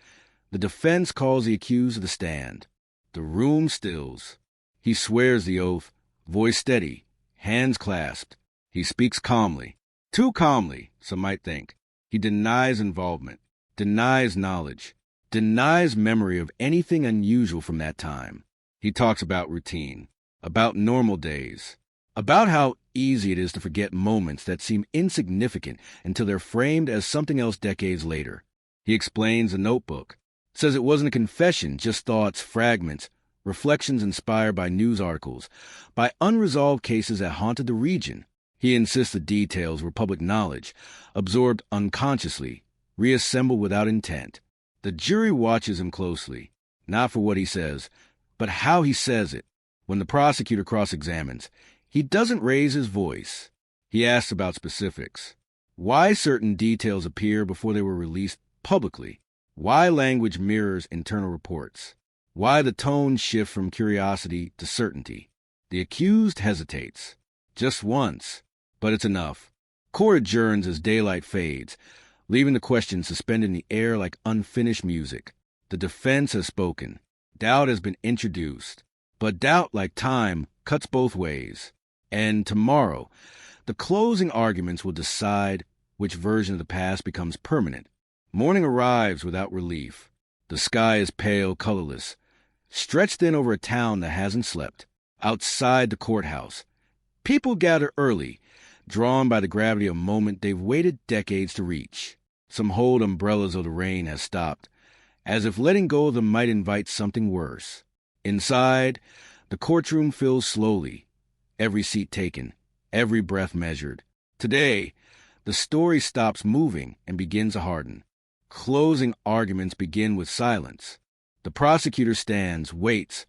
the defense calls the accused to the stand. The room stills. He swears the oath, voice steady, hands clasped. He speaks calmly. Too calmly, some might think. He denies involvement, denies knowledge, denies memory of anything unusual from that time. He talks about routine, about normal days, about how easy it is to forget moments that seem insignificant until they're framed as something else decades later. He explains the notebook, says it wasn't a confession, just thoughts, fragments, reflections inspired by news articles, by unresolved cases that haunted the region. He insists the details were public knowledge, absorbed unconsciously, reassembled without intent. The jury watches him closely, not for what he says, but how he says it. When the prosecutor cross-examines, he doesn't raise his voice. He asks about specifics. Why certain details appear before they were released publicly. Why language mirrors internal reports. Why the tone shifts from curiosity to certainty. The accused hesitates. Just once. But it's enough. Court adjourns as daylight fades, leaving the question suspended in the air like unfinished music. The defense has spoken. Doubt has been introduced. But doubt, like time, cuts both ways. And tomorrow, the closing arguments will decide which version of the past becomes permanent. Morning arrives without relief. The sky is pale, colorless, stretched thin over a town that hasn't slept. Outside the courthouse, people gather early, drawn by the gravity of a moment they've waited decades to reach. Some hold umbrellas though the rain has stopped, as if letting go of them might invite something worse. Inside, the courtroom fills slowly, every seat taken, every breath measured. Today, the story stops moving and begins to harden. Closing arguments begin with silence. The prosecutor stands, waits,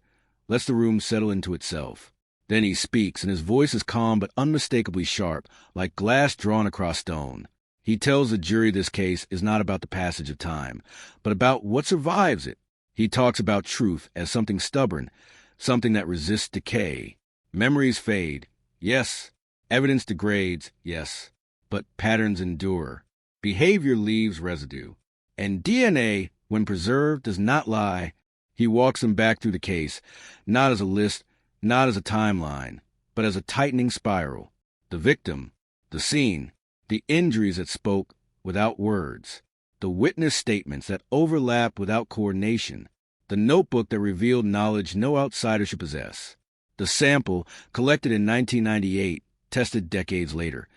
lets the room settle into itself. Then he speaks, and his voice is calm but unmistakably sharp, like glass drawn across stone. He tells the jury this case is not about the passage of time, but about what survives it. He talks about truth as something stubborn, something that resists decay. Memories fade, yes. Evidence degrades, yes. But patterns endure. Behavior leaves residue. And DNA, when preserved, does not lie. He walks them back through the case, not as a list, not as a timeline, but as a tightening spiral. The victim, the scene, the injuries that spoke without words, the witness statements that overlap without coordination, the notebook that revealed knowledge no outsider should possess, the sample collected in 1998, tested decades later,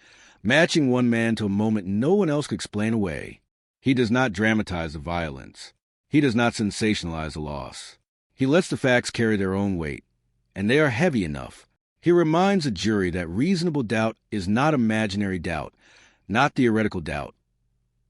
matching one man to a moment no one else could explain away. He does not dramatize the violence. He does not sensationalize the loss. He lets the facts carry their own weight, and they are heavy enough. He reminds the jury that reasonable doubt is not imaginary doubt, not theoretical doubt,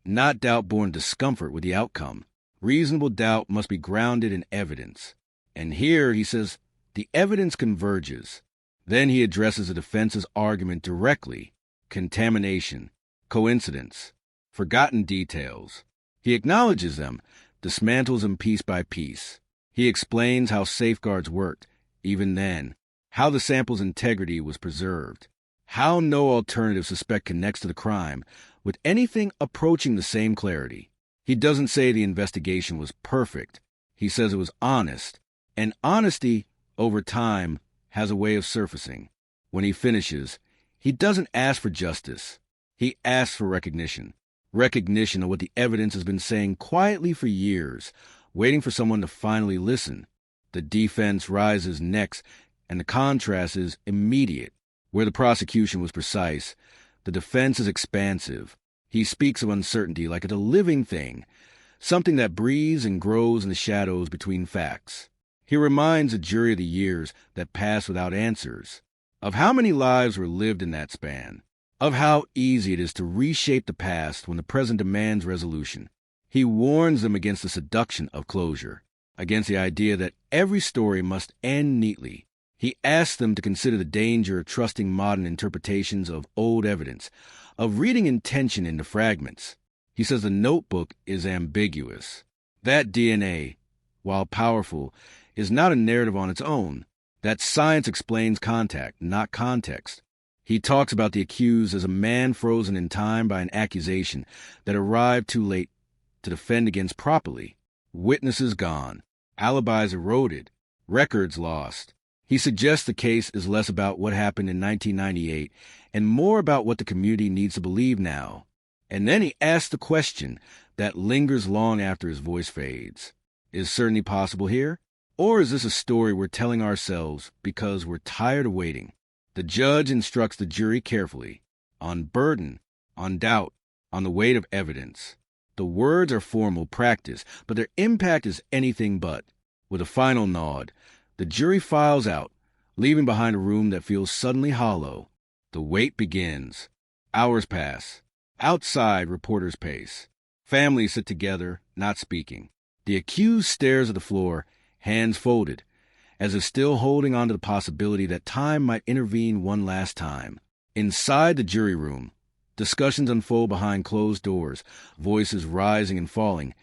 not doubt born discomfort with the outcome. Reasonable doubt must be grounded in evidence. And here, he says, the evidence converges. Then he addresses the defense's argument directly. Contamination, coincidence, forgotten details. He acknowledges them, dismantles them piece by piece. He explains how safeguards worked, even then, how the sample's integrity was preserved, how no alternative suspect connects to the crime with anything approaching the same clarity. He doesn't say the investigation was perfect. He says it was honest, and honesty, over time, has a way of surfacing. When he finishes, he doesn't ask for justice. He asks for recognition. Recognition of what the evidence has been saying quietly for years, waiting for someone to finally listen. The defense rises next, and the contrast is immediate. Where the prosecution was precise, the defense is expansive. He speaks of uncertainty like it's a living thing, something that breathes and grows in the shadows between facts. He reminds the jury of the years that passed without answers, of how many lives were lived in that span, of how easy it is to reshape the past when the present demands resolution. He warns them against the seduction of closure, against the idea that every story must end neatly. He asks them to consider the danger of trusting modern interpretations of old evidence, of reading intention into fragments. He says the notebook is ambiguous. That DNA, while powerful, is not a narrative on its own. That science explains contact, not context. He talks about the accused as a man frozen in time by an accusation that arrived too late to defend against properly. Witnesses gone, alibis eroded, records lost. He suggests the case is less about what happened in 1998 and more about what the community needs to believe now. And then he asks the question that lingers long after his voice fades. Is certainty possible here? Or is this a story we're telling ourselves because we're tired of waiting? The judge instructs the jury carefully on burden, on doubt, on the weight of evidence. The words are formal practice, but their impact is anything but. With a final nod, the jury files out, leaving behind a room that feels suddenly hollow. The wait begins. Hours pass. Outside, reporters pace. Families sit together, not speaking. The accused stares at the floor, hands folded, as if still holding on to the possibility that time might intervene one last time. Inside the jury room, discussions unfold behind closed doors, voices rising and falling,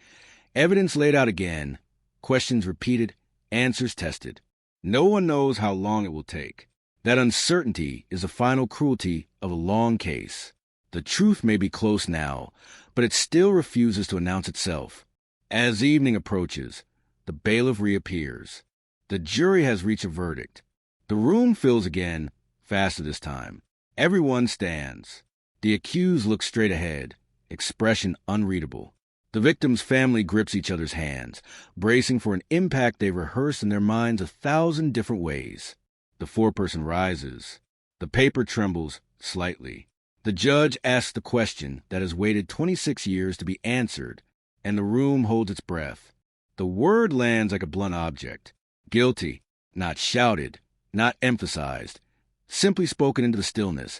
evidence laid out again, questions repeated, answers tested. No one knows how long it will take. That uncertainty is the final cruelty of a long case. The truth may be close now, but it still refuses to announce itself. As evening approaches, the bailiff reappears. The jury has reached a verdict. The room fills again, faster this time. Everyone stands. The accused looks straight ahead, expression unreadable. The victim's family grips each other's hands, bracing for an impact they rehearse in their minds 1,000 different ways. The foreperson rises. The paper trembles slightly. The judge asks the question that has waited 26 years to be answered, and the room holds its breath. The word lands like a blunt object. Guilty, not shouted, not emphasized, simply spoken into the stillness,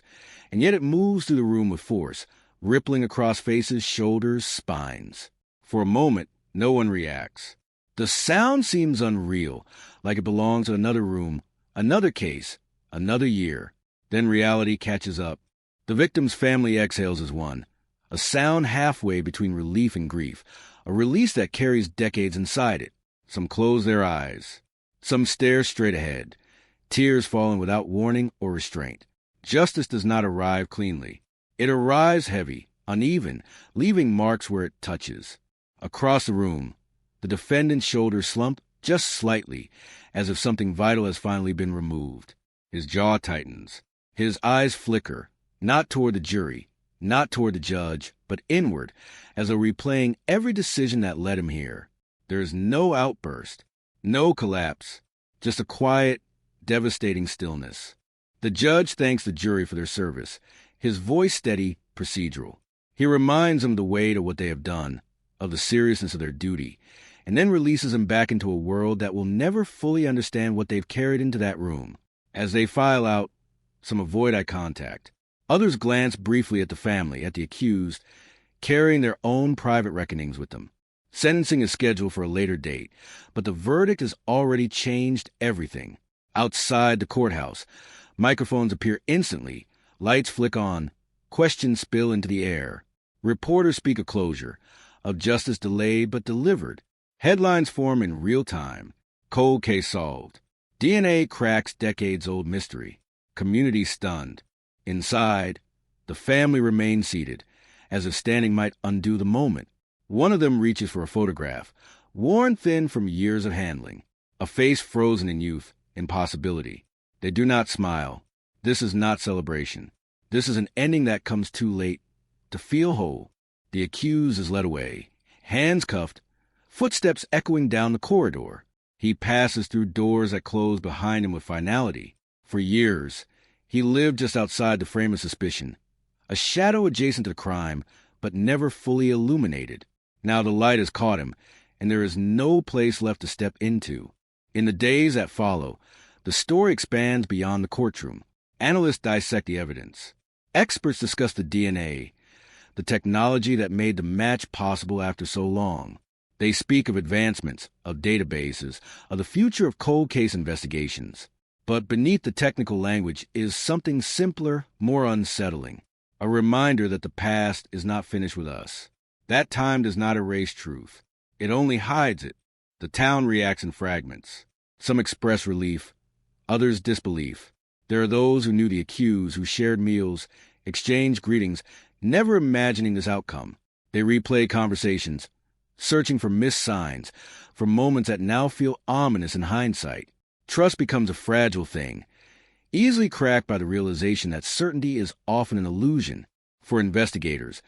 and yet it moves through the room with force, rippling across faces, shoulders, spines. For a moment, no one reacts. The sound seems unreal, like it belongs in another room, another case, another year. Then reality catches up. The victim's family exhales as one, a sound halfway between relief and grief, a release that carries decades inside it. Some close their eyes. Some stare straight ahead, tears falling without warning or restraint. Justice does not arrive cleanly. It arrives heavy, uneven, leaving marks where it touches. Across the room, the defendant's shoulders slump just slightly, as if something vital has finally been removed. His jaw tightens. His eyes flicker, not toward the jury, not toward the judge, but inward, as though replaying every decision that led him here. There is no outburst, no collapse, just a quiet, devastating stillness. The judge thanks the jury for their service, his voice steady, procedural. He reminds them of the weight of what they have done, of the seriousness of their duty, and then releases them back into a world that will never fully understand what they've carried into that room. As they file out, some avoid eye contact. Others glance briefly at the family, at the accused, carrying their own private reckonings with them. Sentencing is scheduled for a later date, but the verdict has already changed everything. Outside the courthouse, microphones appear instantly, lights flick on, questions spill into the air. Reporters speak of closure, of justice delayed but delivered. Headlines form in real time. Cold case solved. DNA cracks decades-old mystery. Community stunned. Inside, the family remains seated, as if standing might undo the moment. One of them reaches for a photograph, worn thin from years of handling. A face frozen in youth, impossibility. They do not smile. This is not celebration. This is an ending that comes too late to feel whole. The accused is led away, hands cuffed, footsteps echoing down the corridor. He passes through doors that close behind him with finality. For years, he lived just outside the frame of suspicion, a shadow adjacent to the crime, but never fully illuminated. Now the light has caught him, and there is no place left to step into. In the days that follow, the story expands beyond the courtroom. Analysts dissect the evidence. Experts discuss the DNA, the technology that made the match possible after so long. They speak of advancements, of databases, of the future of cold case investigations. But beneath the technical language is something simpler, more unsettling, a reminder that the past is not finished with us. That time does not erase truth. It only hides it. The town reacts in fragments. Some express relief, others disbelief. There are those who knew the accused, who shared meals, exchanged greetings, never imagining this outcome. They replay conversations, searching for missed signs, for moments that now feel ominous in hindsight. Trust becomes a fragile thing, easily cracked by the realization that certainty is often an illusion. For investigators,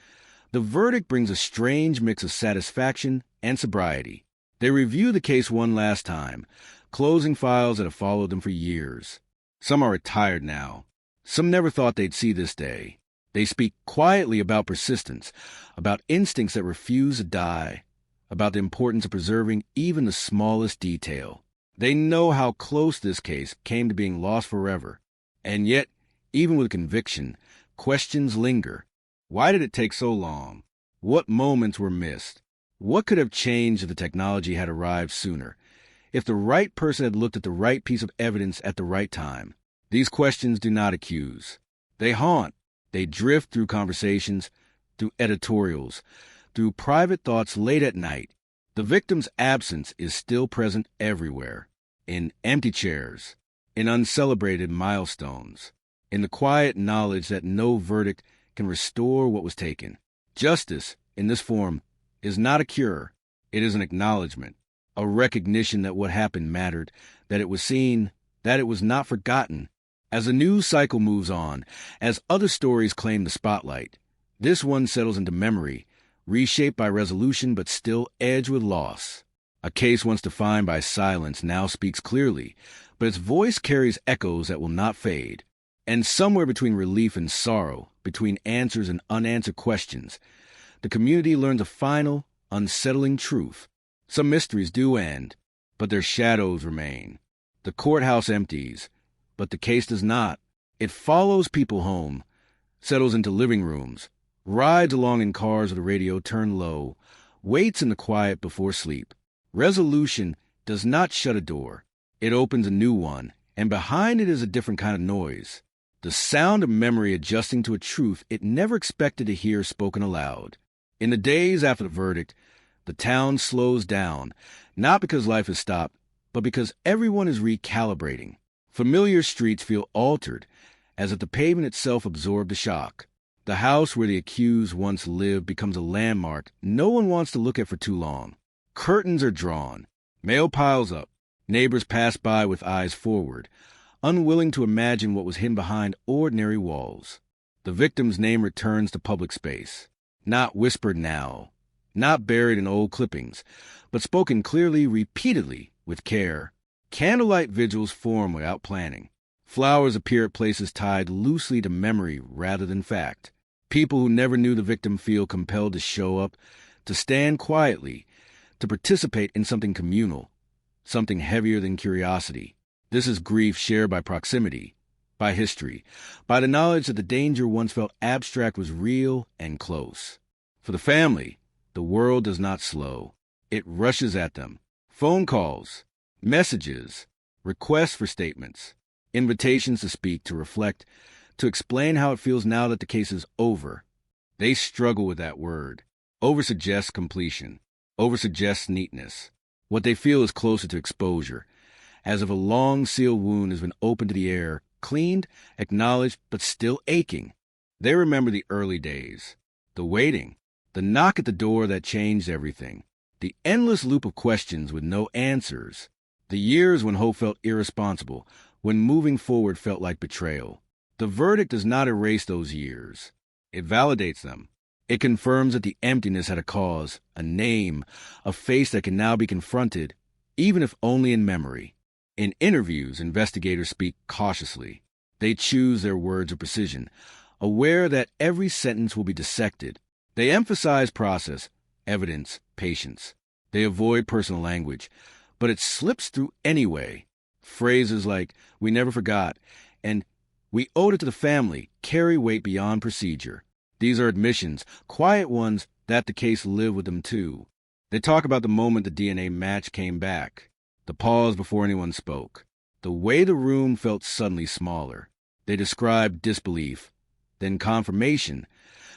the verdict brings a strange mix of satisfaction and sobriety. They review the case one last time, closing files that have followed them for years. Some are retired now. Some never thought they'd see this day. They speak quietly about persistence, about instincts that refuse to die, about the importance of preserving even the smallest detail. They know how close this case came to being lost forever. And yet, even with conviction, questions linger. Why did it take so long? What moments were missed? What could have changed if the technology had arrived sooner? If the right person had looked at the right piece of evidence at the right time? These questions do not accuse. They haunt. They drift through conversations, through editorials, through private thoughts late at night. The victim's absence is still present everywhere, in empty chairs, in uncelebrated milestones, in the quiet knowledge that no verdict can restore what was taken. Justice, in this form, is not a cure. It is an acknowledgement, a recognition that what happened mattered, that it was seen, that it was not forgotten. As the news cycle moves on, as other stories claim the spotlight, this one settles into memory, reshaped by resolution but still edged with loss. A case once defined by silence now speaks clearly, but its voice carries echoes that will not fade. And somewhere between relief and sorrow, between answers and unanswered questions, the community learns a final, unsettling truth. Some mysteries do end, but their shadows remain. The courthouse empties, but the case does not. It follows people home, settles into living rooms, rides along in cars with the radio turned low, waits in the quiet before sleep. Resolution does not shut a door. It opens a new one, and behind it is a different kind of noise. The sound of memory adjusting to a truth it never expected to hear spoken aloud. In the days after the verdict, the town slows down, not because life has stopped, but because everyone is recalibrating. Familiar streets feel altered, as if the pavement itself absorbed the shock. The house where the accused once lived becomes a landmark no one wants to look at for too long. Curtains are drawn. Mail piles up. Neighbors pass by with eyes forward, unwilling to imagine what was hidden behind ordinary walls. The victim's name returns to public space, not whispered now, not buried in old clippings, but spoken clearly, repeatedly, with care. Candlelight vigils form without planning. Flowers appear at places tied loosely to memory rather than fact. People who never knew the victim feel compelled to show up, to stand quietly, to participate in something communal, something heavier than curiosity. This is grief shared by proximity, by history, by the knowledge that the danger once felt abstract was real and close. For the family, the world does not slow. It rushes at them. Phone calls, messages, requests for statements, invitations to speak, to reflect, to explain how it feels now that the case is over. They struggle with that word. Over suggests completion. Over suggests neatness. What they feel is closer to exposure, as if a long sealed wound has been opened to the air, cleaned, acknowledged, but still aching. They remember the early days, the waiting, the knock at the door that changed everything, the endless loop of questions with no answers, the years when hope felt irresponsible, when moving forward felt like betrayal. The verdict does not erase those years. It validates them. It confirms that the emptiness had a cause, a name, a face that can now be confronted, even if only in memory. In interviews, investigators speak cautiously. They choose their words with precision, aware that every sentence will be dissected. They emphasize process, evidence, patience. They avoid personal language, but it slips through anyway. Phrases like, "we never forgot," and "we owed it to the family," carry weight beyond procedure. These are admissions, quiet ones, that the case lived with them too. They talk about the moment the DNA match came back, the pause before anyone spoke, the way the room felt suddenly smaller. They describe disbelief, then confirmation,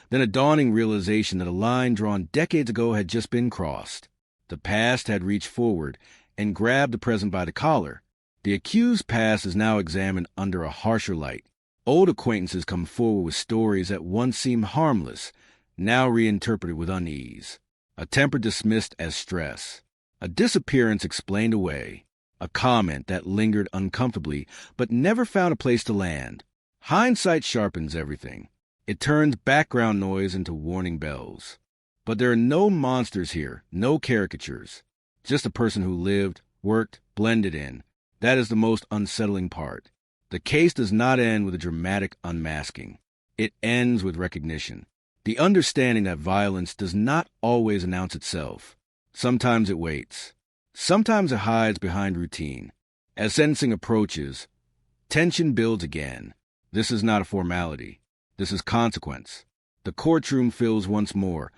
then a dawning realization that a line drawn decades ago had just been crossed. The past had reached forward and grabbed the present by the collar. The accused's past is now examined under a harsher light. Old acquaintances come forward with stories that once seemed harmless, now reinterpreted with unease. A temper dismissed as stress. A disappearance explained away. A comment that lingered uncomfortably but never found a place to land. Hindsight sharpens everything. It turns background noise into warning bells. But there are no monsters here, no caricatures. Just a person who lived, worked, blended in. That is the most unsettling part. The case does not end with a dramatic unmasking. It ends with recognition. The understanding that violence does not always announce itself. Sometimes it waits. Sometimes it hides behind routine. As sentencing approaches, tension builds again. This is not a formality. This is consequence. The courtroom fills once more.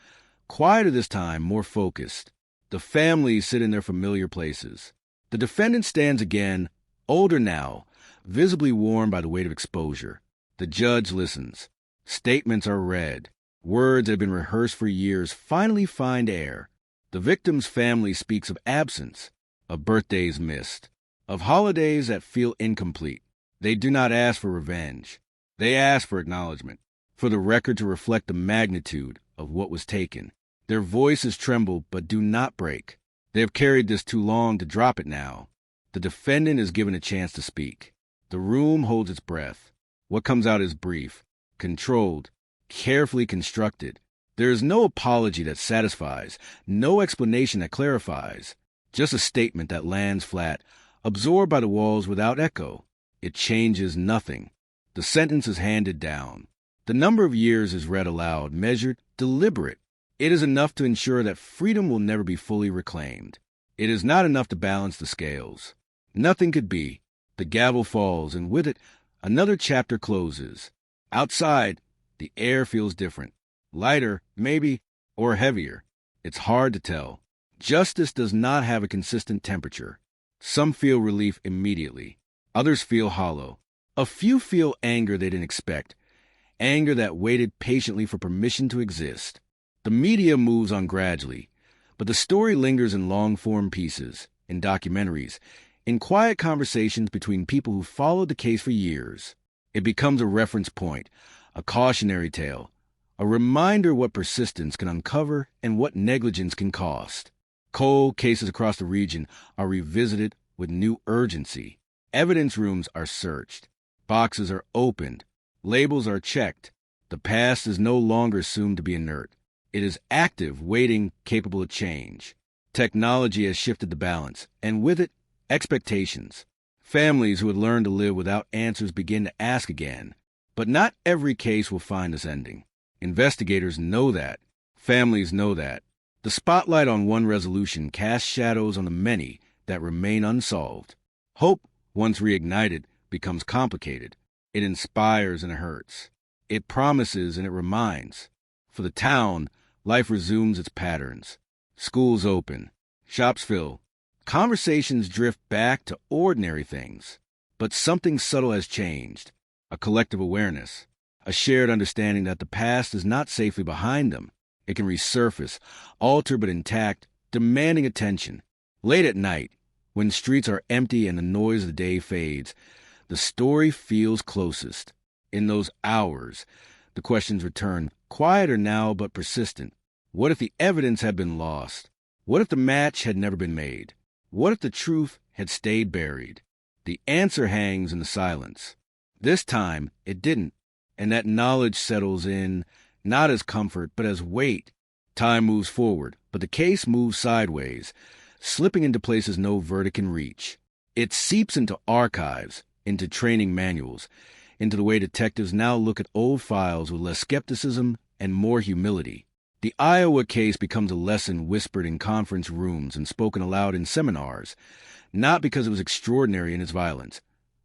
Quieter this time, more focused. The families sit in their familiar places. The defendant stands again, older now, visibly worn by the weight of exposure. The judge listens. Statements are read. Words that have been rehearsed for years finally find air. The victim's family speaks of absence, of birthdays missed, of holidays that feel incomplete. They do not ask for revenge. They ask for acknowledgement, for the record to reflect the magnitude of what was taken. Their voices tremble but do not break. They have carried this too long to drop it now. The defendant is given a chance to speak. The room holds its breath. What comes out is brief, controlled, carefully constructed. There is no apology that satisfies, no explanation that clarifies, just a statement that lands flat, absorbed by the walls without echo. It changes nothing. The sentence is handed down. The number of years is read aloud, measured, deliberate. It is enough to ensure that freedom will never be fully reclaimed. It is not enough to balance the scales. Nothing could be. The gavel falls, and with it, another chapter closes. Outside, the air feels different. Lighter, maybe, or heavier. It's hard to tell. Justice does not have a consistent temperature. Some feel relief immediately. Others feel hollow. A few feel anger they didn't expect. Anger that waited patiently for permission to exist. The media moves on gradually, but the story lingers in long-form pieces, in documentaries, in quiet conversations between people who followed the case for years. It becomes a reference point, a cautionary tale, a reminder what persistence can uncover and what negligence can cost. Cold cases across the region are revisited with new urgency. Evidence rooms are searched. Boxes are opened. Labels are checked. The past is no longer assumed to be inert. It is active, waiting, capable of change. Technology has shifted the balance, and with it, expectations. Families who had learned to live without answers begin to ask again. But not every case will find this ending. Investigators know that. Families know that. The spotlight on one resolution casts shadows on the many that remain unsolved. Hope, once reignited, becomes complicated. It inspires and it hurts. It promises and it reminds. For the town, life resumes its patterns. Schools open. Shops fill. Conversations drift back to ordinary things. But something subtle has changed. A collective awareness. A shared understanding that the past is not safely behind them. It can resurface, altered but intact, demanding attention. Late at night, when streets are empty and the noise of the day fades, the story feels closest. In those hours, the questions return, quieter now but persistent. What if the evidence had been lost? What if the match had never been made? What if the truth had stayed buried? The answer hangs in the silence. This time, it didn't, and that knowledge settles in, not as comfort, but as weight. Time moves forward, but the case moves sideways, slipping into places no verdict can reach. It seeps into archives, into training manuals, into the way detectives now look at old files with less skepticism and more humility. The Iowa case becomes a lesson whispered in conference rooms and spoken aloud in seminars, not because it was extraordinary in its violence,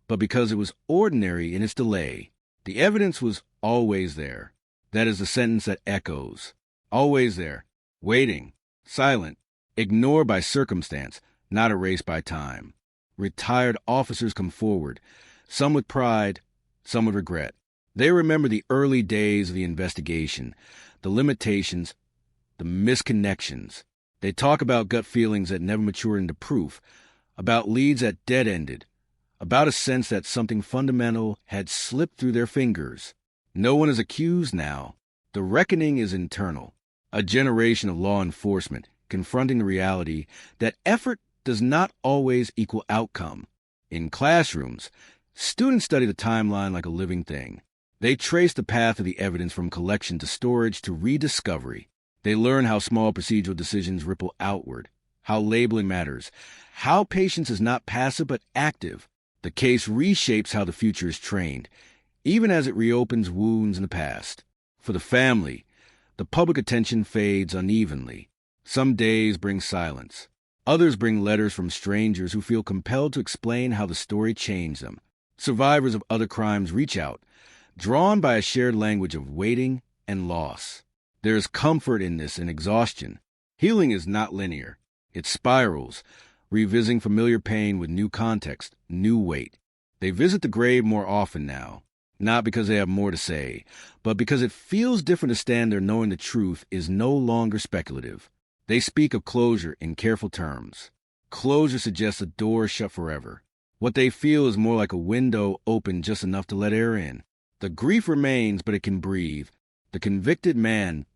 but because it was ordinary in its delay. The evidence was always there. That is the sentence that echoes. Always there, waiting, silent, ignored by circumstance, not erased by time. Retired officers come forward, some with pride, some with regret. They remember the early days of the investigation, the limitations, the misconnections. They talk about gut feelings that never matured into proof, about leads that dead-ended, about a sense that something fundamental had slipped through their fingers. No one is accused now. The reckoning is internal. A generation of law enforcement confronting the reality that effort does not always equal outcome. In classrooms, students study the timeline like a living thing. They trace the path of the evidence from collection to storage to rediscovery. They learn how small procedural decisions ripple outward, how labeling matters, how patience is not passive but active. The case reshapes how the future is trained, even as it reopens wounds in the past. For the family, the public attention fades unevenly. Some days bring silence. Others bring letters from strangers who feel compelled to explain how the story changed them. Survivors of other crimes reach out, drawn by a shared language of waiting and loss. There is comfort in this and exhaustion. Healing is not linear. It spirals, revisiting familiar pain with new context, new weight. They visit the grave more often now, not because they have more to say, but because it feels different to stand there knowing the truth is no longer speculative. They speak of closure in careful terms. Closure suggests a door shut forever. What they feel is more like a window open just enough to let air in. The grief remains, but it can breathe. The convicted man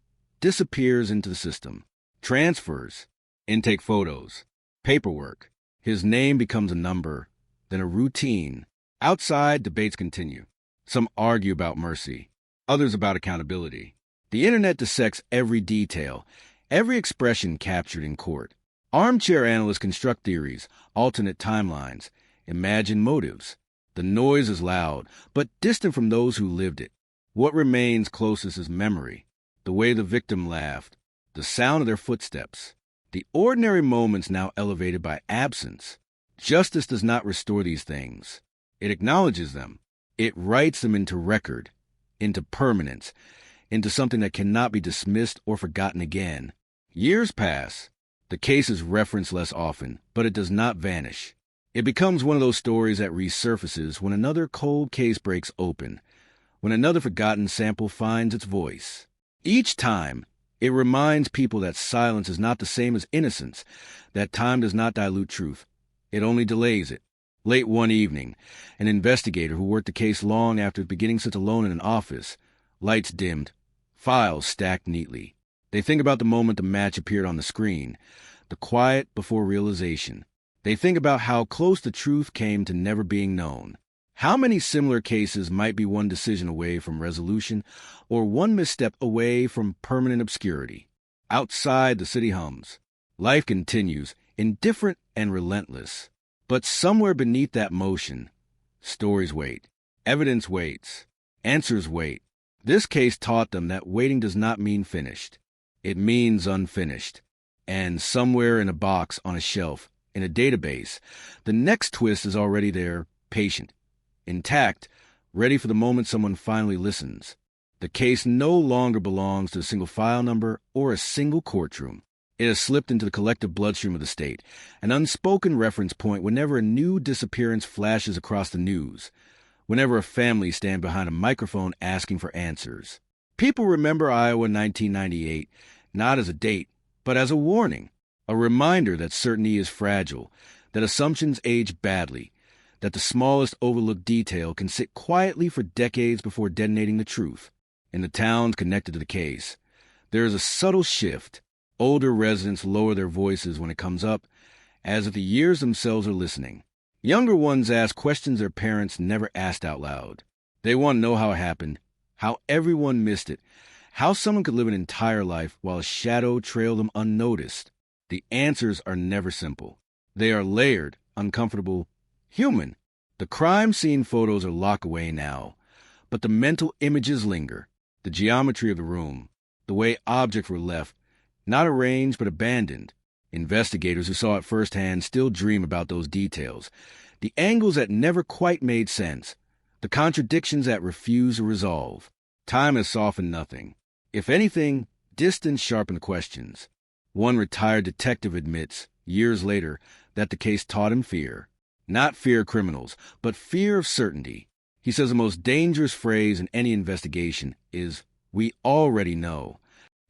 disappears into the system. Transfers, intake photos, paperwork. His name becomes a number, then a routine. Outside, debates continue. Some argue about mercy, others about accountability. The internet dissects every detail, every expression captured in court. Armchair analysts construct theories, alternate timelines, imagine motives. The noise is loud, but distant from those who lived it. What remains closest is memory, the way the victim laughed, the sound of their footsteps. The ordinary moments now elevated by absence. Justice does not restore these things. It acknowledges them. It writes them into record, into permanence, into something that cannot be dismissed or forgotten again. Years pass. The case is referenced less often, but it does not vanish. It becomes one of those stories that resurfaces when another cold case breaks open, when another forgotten sample finds its voice. Each time, it reminds people that silence is not the same as innocence, that time does not dilute truth. It only delays it. Late one evening, an investigator who worked the case long after beginning sits alone in an office, lights dimmed, files stacked neatly. They think about the moment the match appeared on the screen, the quiet before realization. They think about how close the truth came to never being known. How many similar cases might be one decision away from resolution or one misstep away from permanent obscurity? Outside, the city hums. Life continues, indifferent and relentless. But somewhere beneath that motion, stories wait. Evidence waits. Answers wait. This case taught them that waiting does not mean finished. It means unfinished. And somewhere in a box on a shelf, in a database, the next twist is already there, patient, intact, ready for the moment someone finally listens. The case no longer belongs to a single file number or a single courtroom. It has slipped into the collective bloodstream of the state, an unspoken reference point whenever a new disappearance flashes across the news, whenever a family stands behind a microphone asking for answers. People remember Iowa 1998 not as a date, but as a warning, a reminder that certainty is fragile, that assumptions age badly, that the smallest overlooked detail can sit quietly for decades before detonating the truth. In the towns connected to the case, there is a subtle shift. Older residents lower their voices when it comes up, as if the years themselves are listening. Younger ones ask questions their parents never asked out loud. They want to know how it happened, how everyone missed it, how someone could live an entire life while a shadow trailed them unnoticed. The answers are never simple. They are layered, uncomfortable, human. The crime scene photos are locked away now, but the mental images linger. The geometry of the room, the way objects were left, not arranged but abandoned. Investigators who saw it firsthand still dream about those details. The angles that never quite made sense. The contradictions that refuse to resolve. Time has softened nothing. If anything, distance sharpened questions. One retired detective admits, years later, that the case taught him fear. Not fear of criminals, but fear of certainty. He says the most dangerous phrase in any investigation is, "We already know."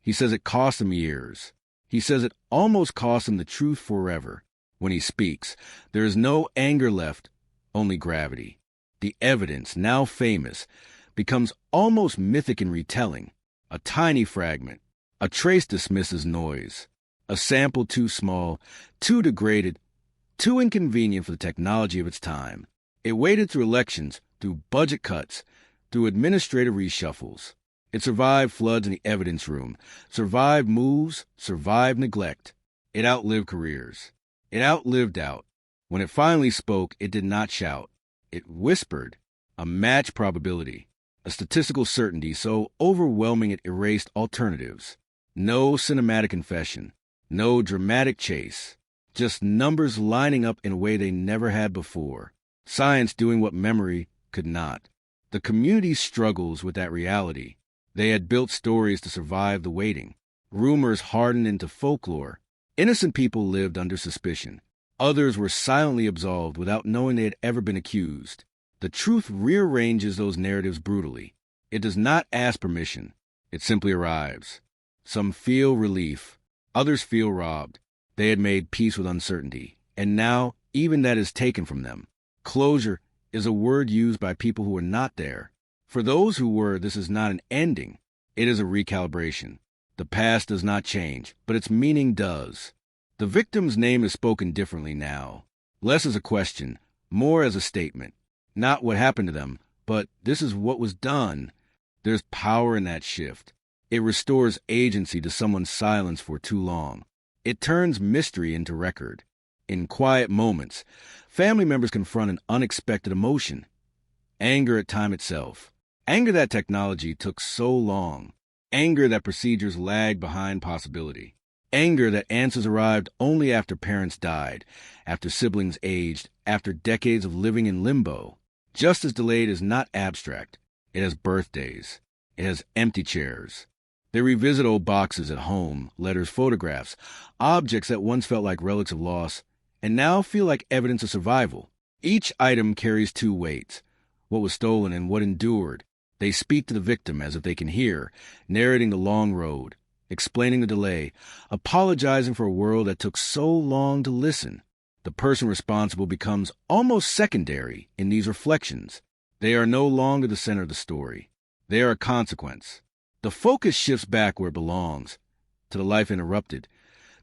He says it cost him years. He says it almost cost him the truth forever. When he speaks, there is no anger left, only gravity. The evidence, now famous, becomes almost mythic in retelling. A tiny fragment. A trace dismisses noise. A sample too small, too degraded, too inconvenient for the technology of its time. It waited through elections, through budget cuts, through administrative reshuffles. It survived floods in the evidence room, survived moves, survived neglect. It outlived careers. It outlived doubt. When it finally spoke, it did not shout. It whispered, a match probability, a statistical certainty so overwhelming it erased alternatives. No cinematic confession, no dramatic chase, just numbers lining up in a way they never had before. Science doing what memory could not. The community struggles with that reality. They had built stories to survive the waiting. Rumors hardened into folklore. Innocent people lived under suspicion. Others were silently absolved without knowing they had ever been accused. The truth rearranges those narratives brutally. It does not ask permission. It simply arrives. Some feel relief. Others feel robbed. They had made peace with uncertainty, and now even that is taken from them. Closure is a word used by people who are not there. For those who were, this is not an ending. It is a recalibration. The past does not change, but its meaning does. The victim's name is spoken differently now. Less as a question, more as a statement. Not what happened to them, but this is what was done. There's power in that shift. It restores agency to someone's silence for too long. It turns mystery into record. In quiet moments, family members confront an unexpected emotion. Anger at time itself. Anger that technology took so long. Anger that procedures lagged behind possibility. Anger that answers arrived only after parents died, after siblings aged, after decades of living in limbo. Justice delayed is not abstract. It has birthdays. It has empty chairs. They revisit old boxes at home, letters, photographs, objects that once felt like relics of loss, and now feel like evidence of survival. Each item carries two weights, what was stolen and what endured. They speak to the victim as if they can hear, narrating the long road, explaining the delay, apologizing for a world that took so long to listen. The person responsible becomes almost secondary in these reflections. They are no longer the center of the story. They are a consequence. The focus shifts back where it belongs, to the life interrupted,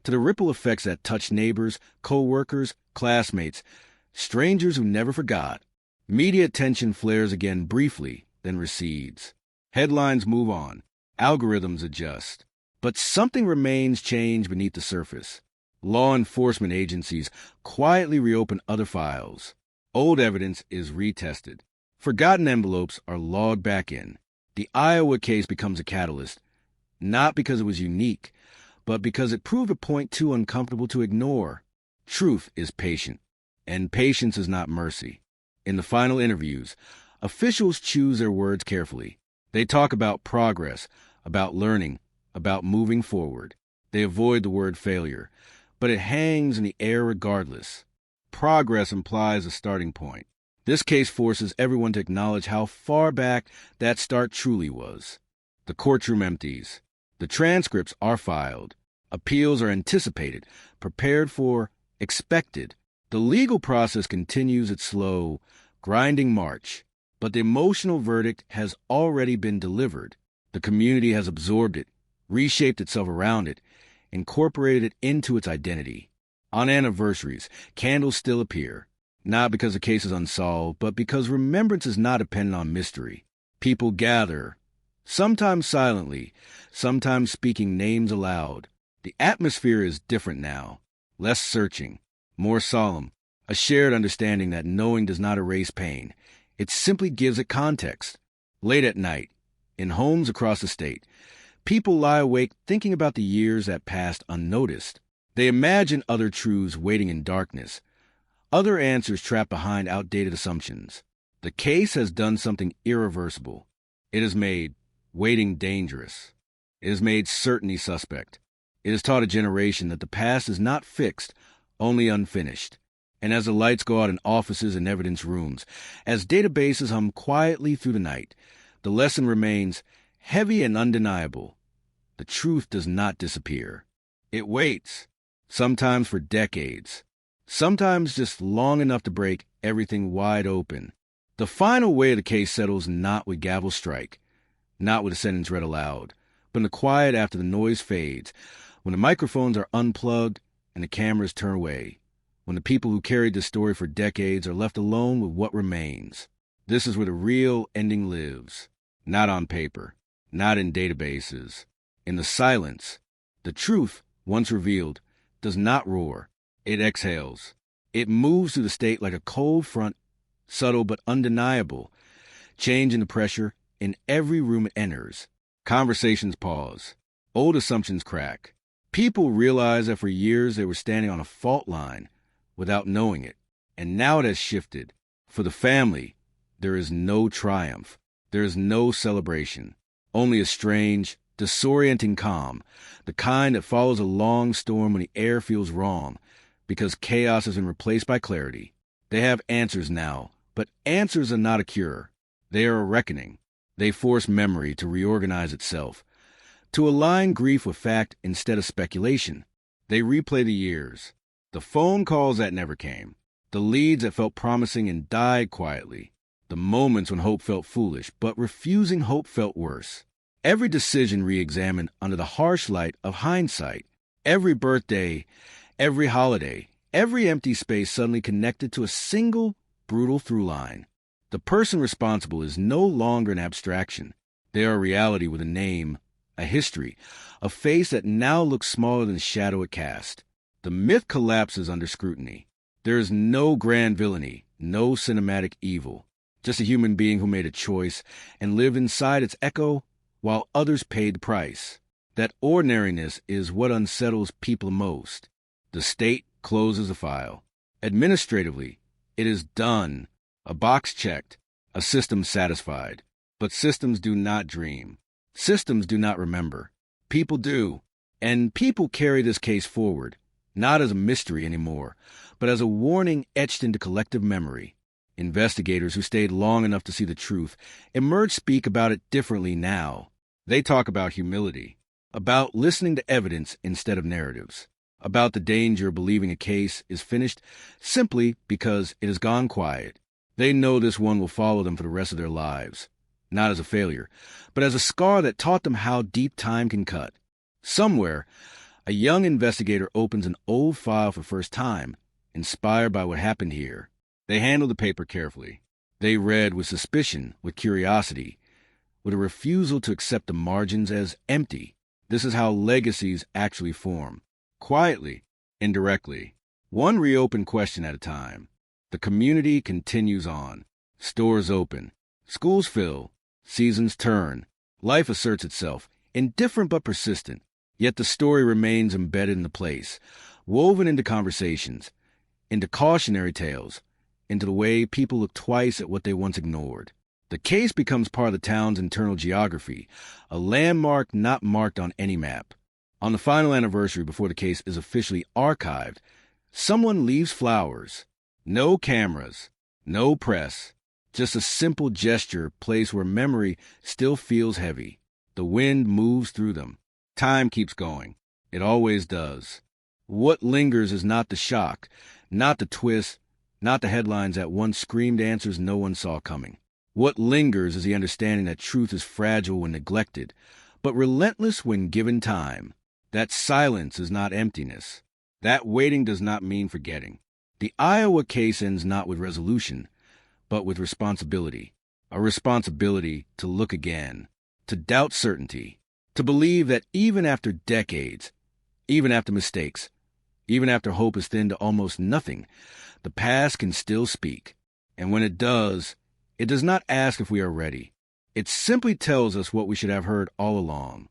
to the ripple effects that touch neighbors, co-workers, classmates, strangers who never forgot. Media attention flares again briefly, then recedes. Headlines move on. Algorithms adjust. But something remains changed beneath the surface. Law enforcement agencies quietly reopen other files. Old evidence is retested. Forgotten envelopes are logged back in. The Iowa case becomes a catalyst, not because it was unique, but because it proved a point too uncomfortable to ignore. Truth is patient, and patience is not mercy. In the final interviews, officials choose their words carefully. They talk about progress, about learning, about moving forward. They avoid the word failure, but it hangs in the air regardless. Progress implies a starting point. This case forces everyone to acknowledge how far back that start truly was. The courtroom empties. The transcripts are filed. Appeals are anticipated, prepared for, expected. The legal process continues its slow, grinding march, but the emotional verdict has already been delivered. The community has absorbed it, reshaped itself around it, incorporated it into its identity. On anniversaries, candles still appear. Not because the case is unsolved, but because remembrance is not dependent on mystery. People gather, sometimes silently, sometimes speaking names aloud. The atmosphere is different now, less searching, more solemn, a shared understanding that knowing does not erase pain. It simply gives it context. Late at night, in homes across the state, people lie awake thinking about the years that passed unnoticed. They imagine other truths waiting in darkness, other answers trapped behind outdated assumptions. The case has done something irreversible. It has made waiting dangerous. It has made certainty suspect. It has taught a generation that the past is not fixed, only unfinished. And as the lights go out in offices and evidence rooms, as databases hum quietly through the night, the lesson remains heavy and undeniable. The truth does not disappear. It waits, sometimes for decades. Sometimes just long enough to break everything wide open. The final way the case settles not with gavel strike, not with a sentence read aloud, but in the quiet after the noise fades, when the microphones are unplugged and the cameras turn away, when the people who carried this story for decades are left alone with what remains. This is where the real ending lives, not on paper, not in databases. In the silence, the truth, once revealed, does not roar. It exhales. It moves through the state like a cold front, subtle but undeniable, changing the pressure in every room it enters. Conversations pause. Old assumptions crack. People realize that for years they were standing on a fault line without knowing it, and now it has shifted. For the family, there is no triumph. There is no celebration. Only a strange, disorienting calm, the kind that follows a long storm when the air feels wrong, because chaos has been replaced by clarity. They have answers now, but answers are not a cure. They are a reckoning. They force memory to reorganize itself, to align grief with fact instead of speculation. They replay the years, the phone calls that never came, the leads that felt promising and died quietly, the moments when hope felt foolish, but refusing hope felt worse. Every decision re-examined under the harsh light of hindsight. Every birthday, every holiday, every empty space suddenly connected to a single brutal through line. The person responsible is no longer an abstraction. They are a reality with a name, a history, a face that now looks smaller than the shadow it cast. The myth collapses under scrutiny. There is no grand villainy, no cinematic evil, just a human being who made a choice and lived inside its echo while others paid the price. That ordinariness is what unsettles people most. The state closes the file. Administratively, it is done, a box checked, a system satisfied. But systems do not dream. Systems do not remember. People do. And people carry this case forward, not as a mystery anymore, but as a warning etched into collective memory. Investigators who stayed long enough to see the truth emerge speak about it differently now. They talk about humility, about listening to evidence instead of narratives, about the danger of believing a case is finished simply because it has gone quiet. They know this one will follow them for the rest of their lives, not as a failure, but as a scar that taught them how deep time can cut. Somewhere, a young investigator opens an old file for the first time, inspired by what happened here. They handle the paper carefully. They read with suspicion, with curiosity, with a refusal to accept the margins as empty. This is how legacies actually form. Quietly, indirectly, one reopened question at a time. The community continues on. Stores open. Schools fill. Seasons turn. Life asserts itself, indifferent but persistent. Yet the story remains embedded in the place, woven into conversations, into cautionary tales, into the way people look twice at what they once ignored. The case becomes part of the town's internal geography, a landmark not marked on any map. On the final anniversary before the case is officially archived, someone leaves flowers. No cameras, no press, just a simple gesture placed where memory still feels heavy. The wind moves through them. Time keeps going. It always does. What lingers is not the shock, not the twist, not the headlines that once screamed answers no one saw coming. What lingers is the understanding that truth is fragile when neglected, but relentless when given time. That silence is not emptiness. That waiting does not mean forgetting. The Iowa case ends not with resolution, but with responsibility. A responsibility to look again, to doubt certainty, to believe that even after decades, even after mistakes, even after hope is thinned to almost nothing, the past can still speak. And when it does not ask if we are ready. It simply tells us what we should have heard all along.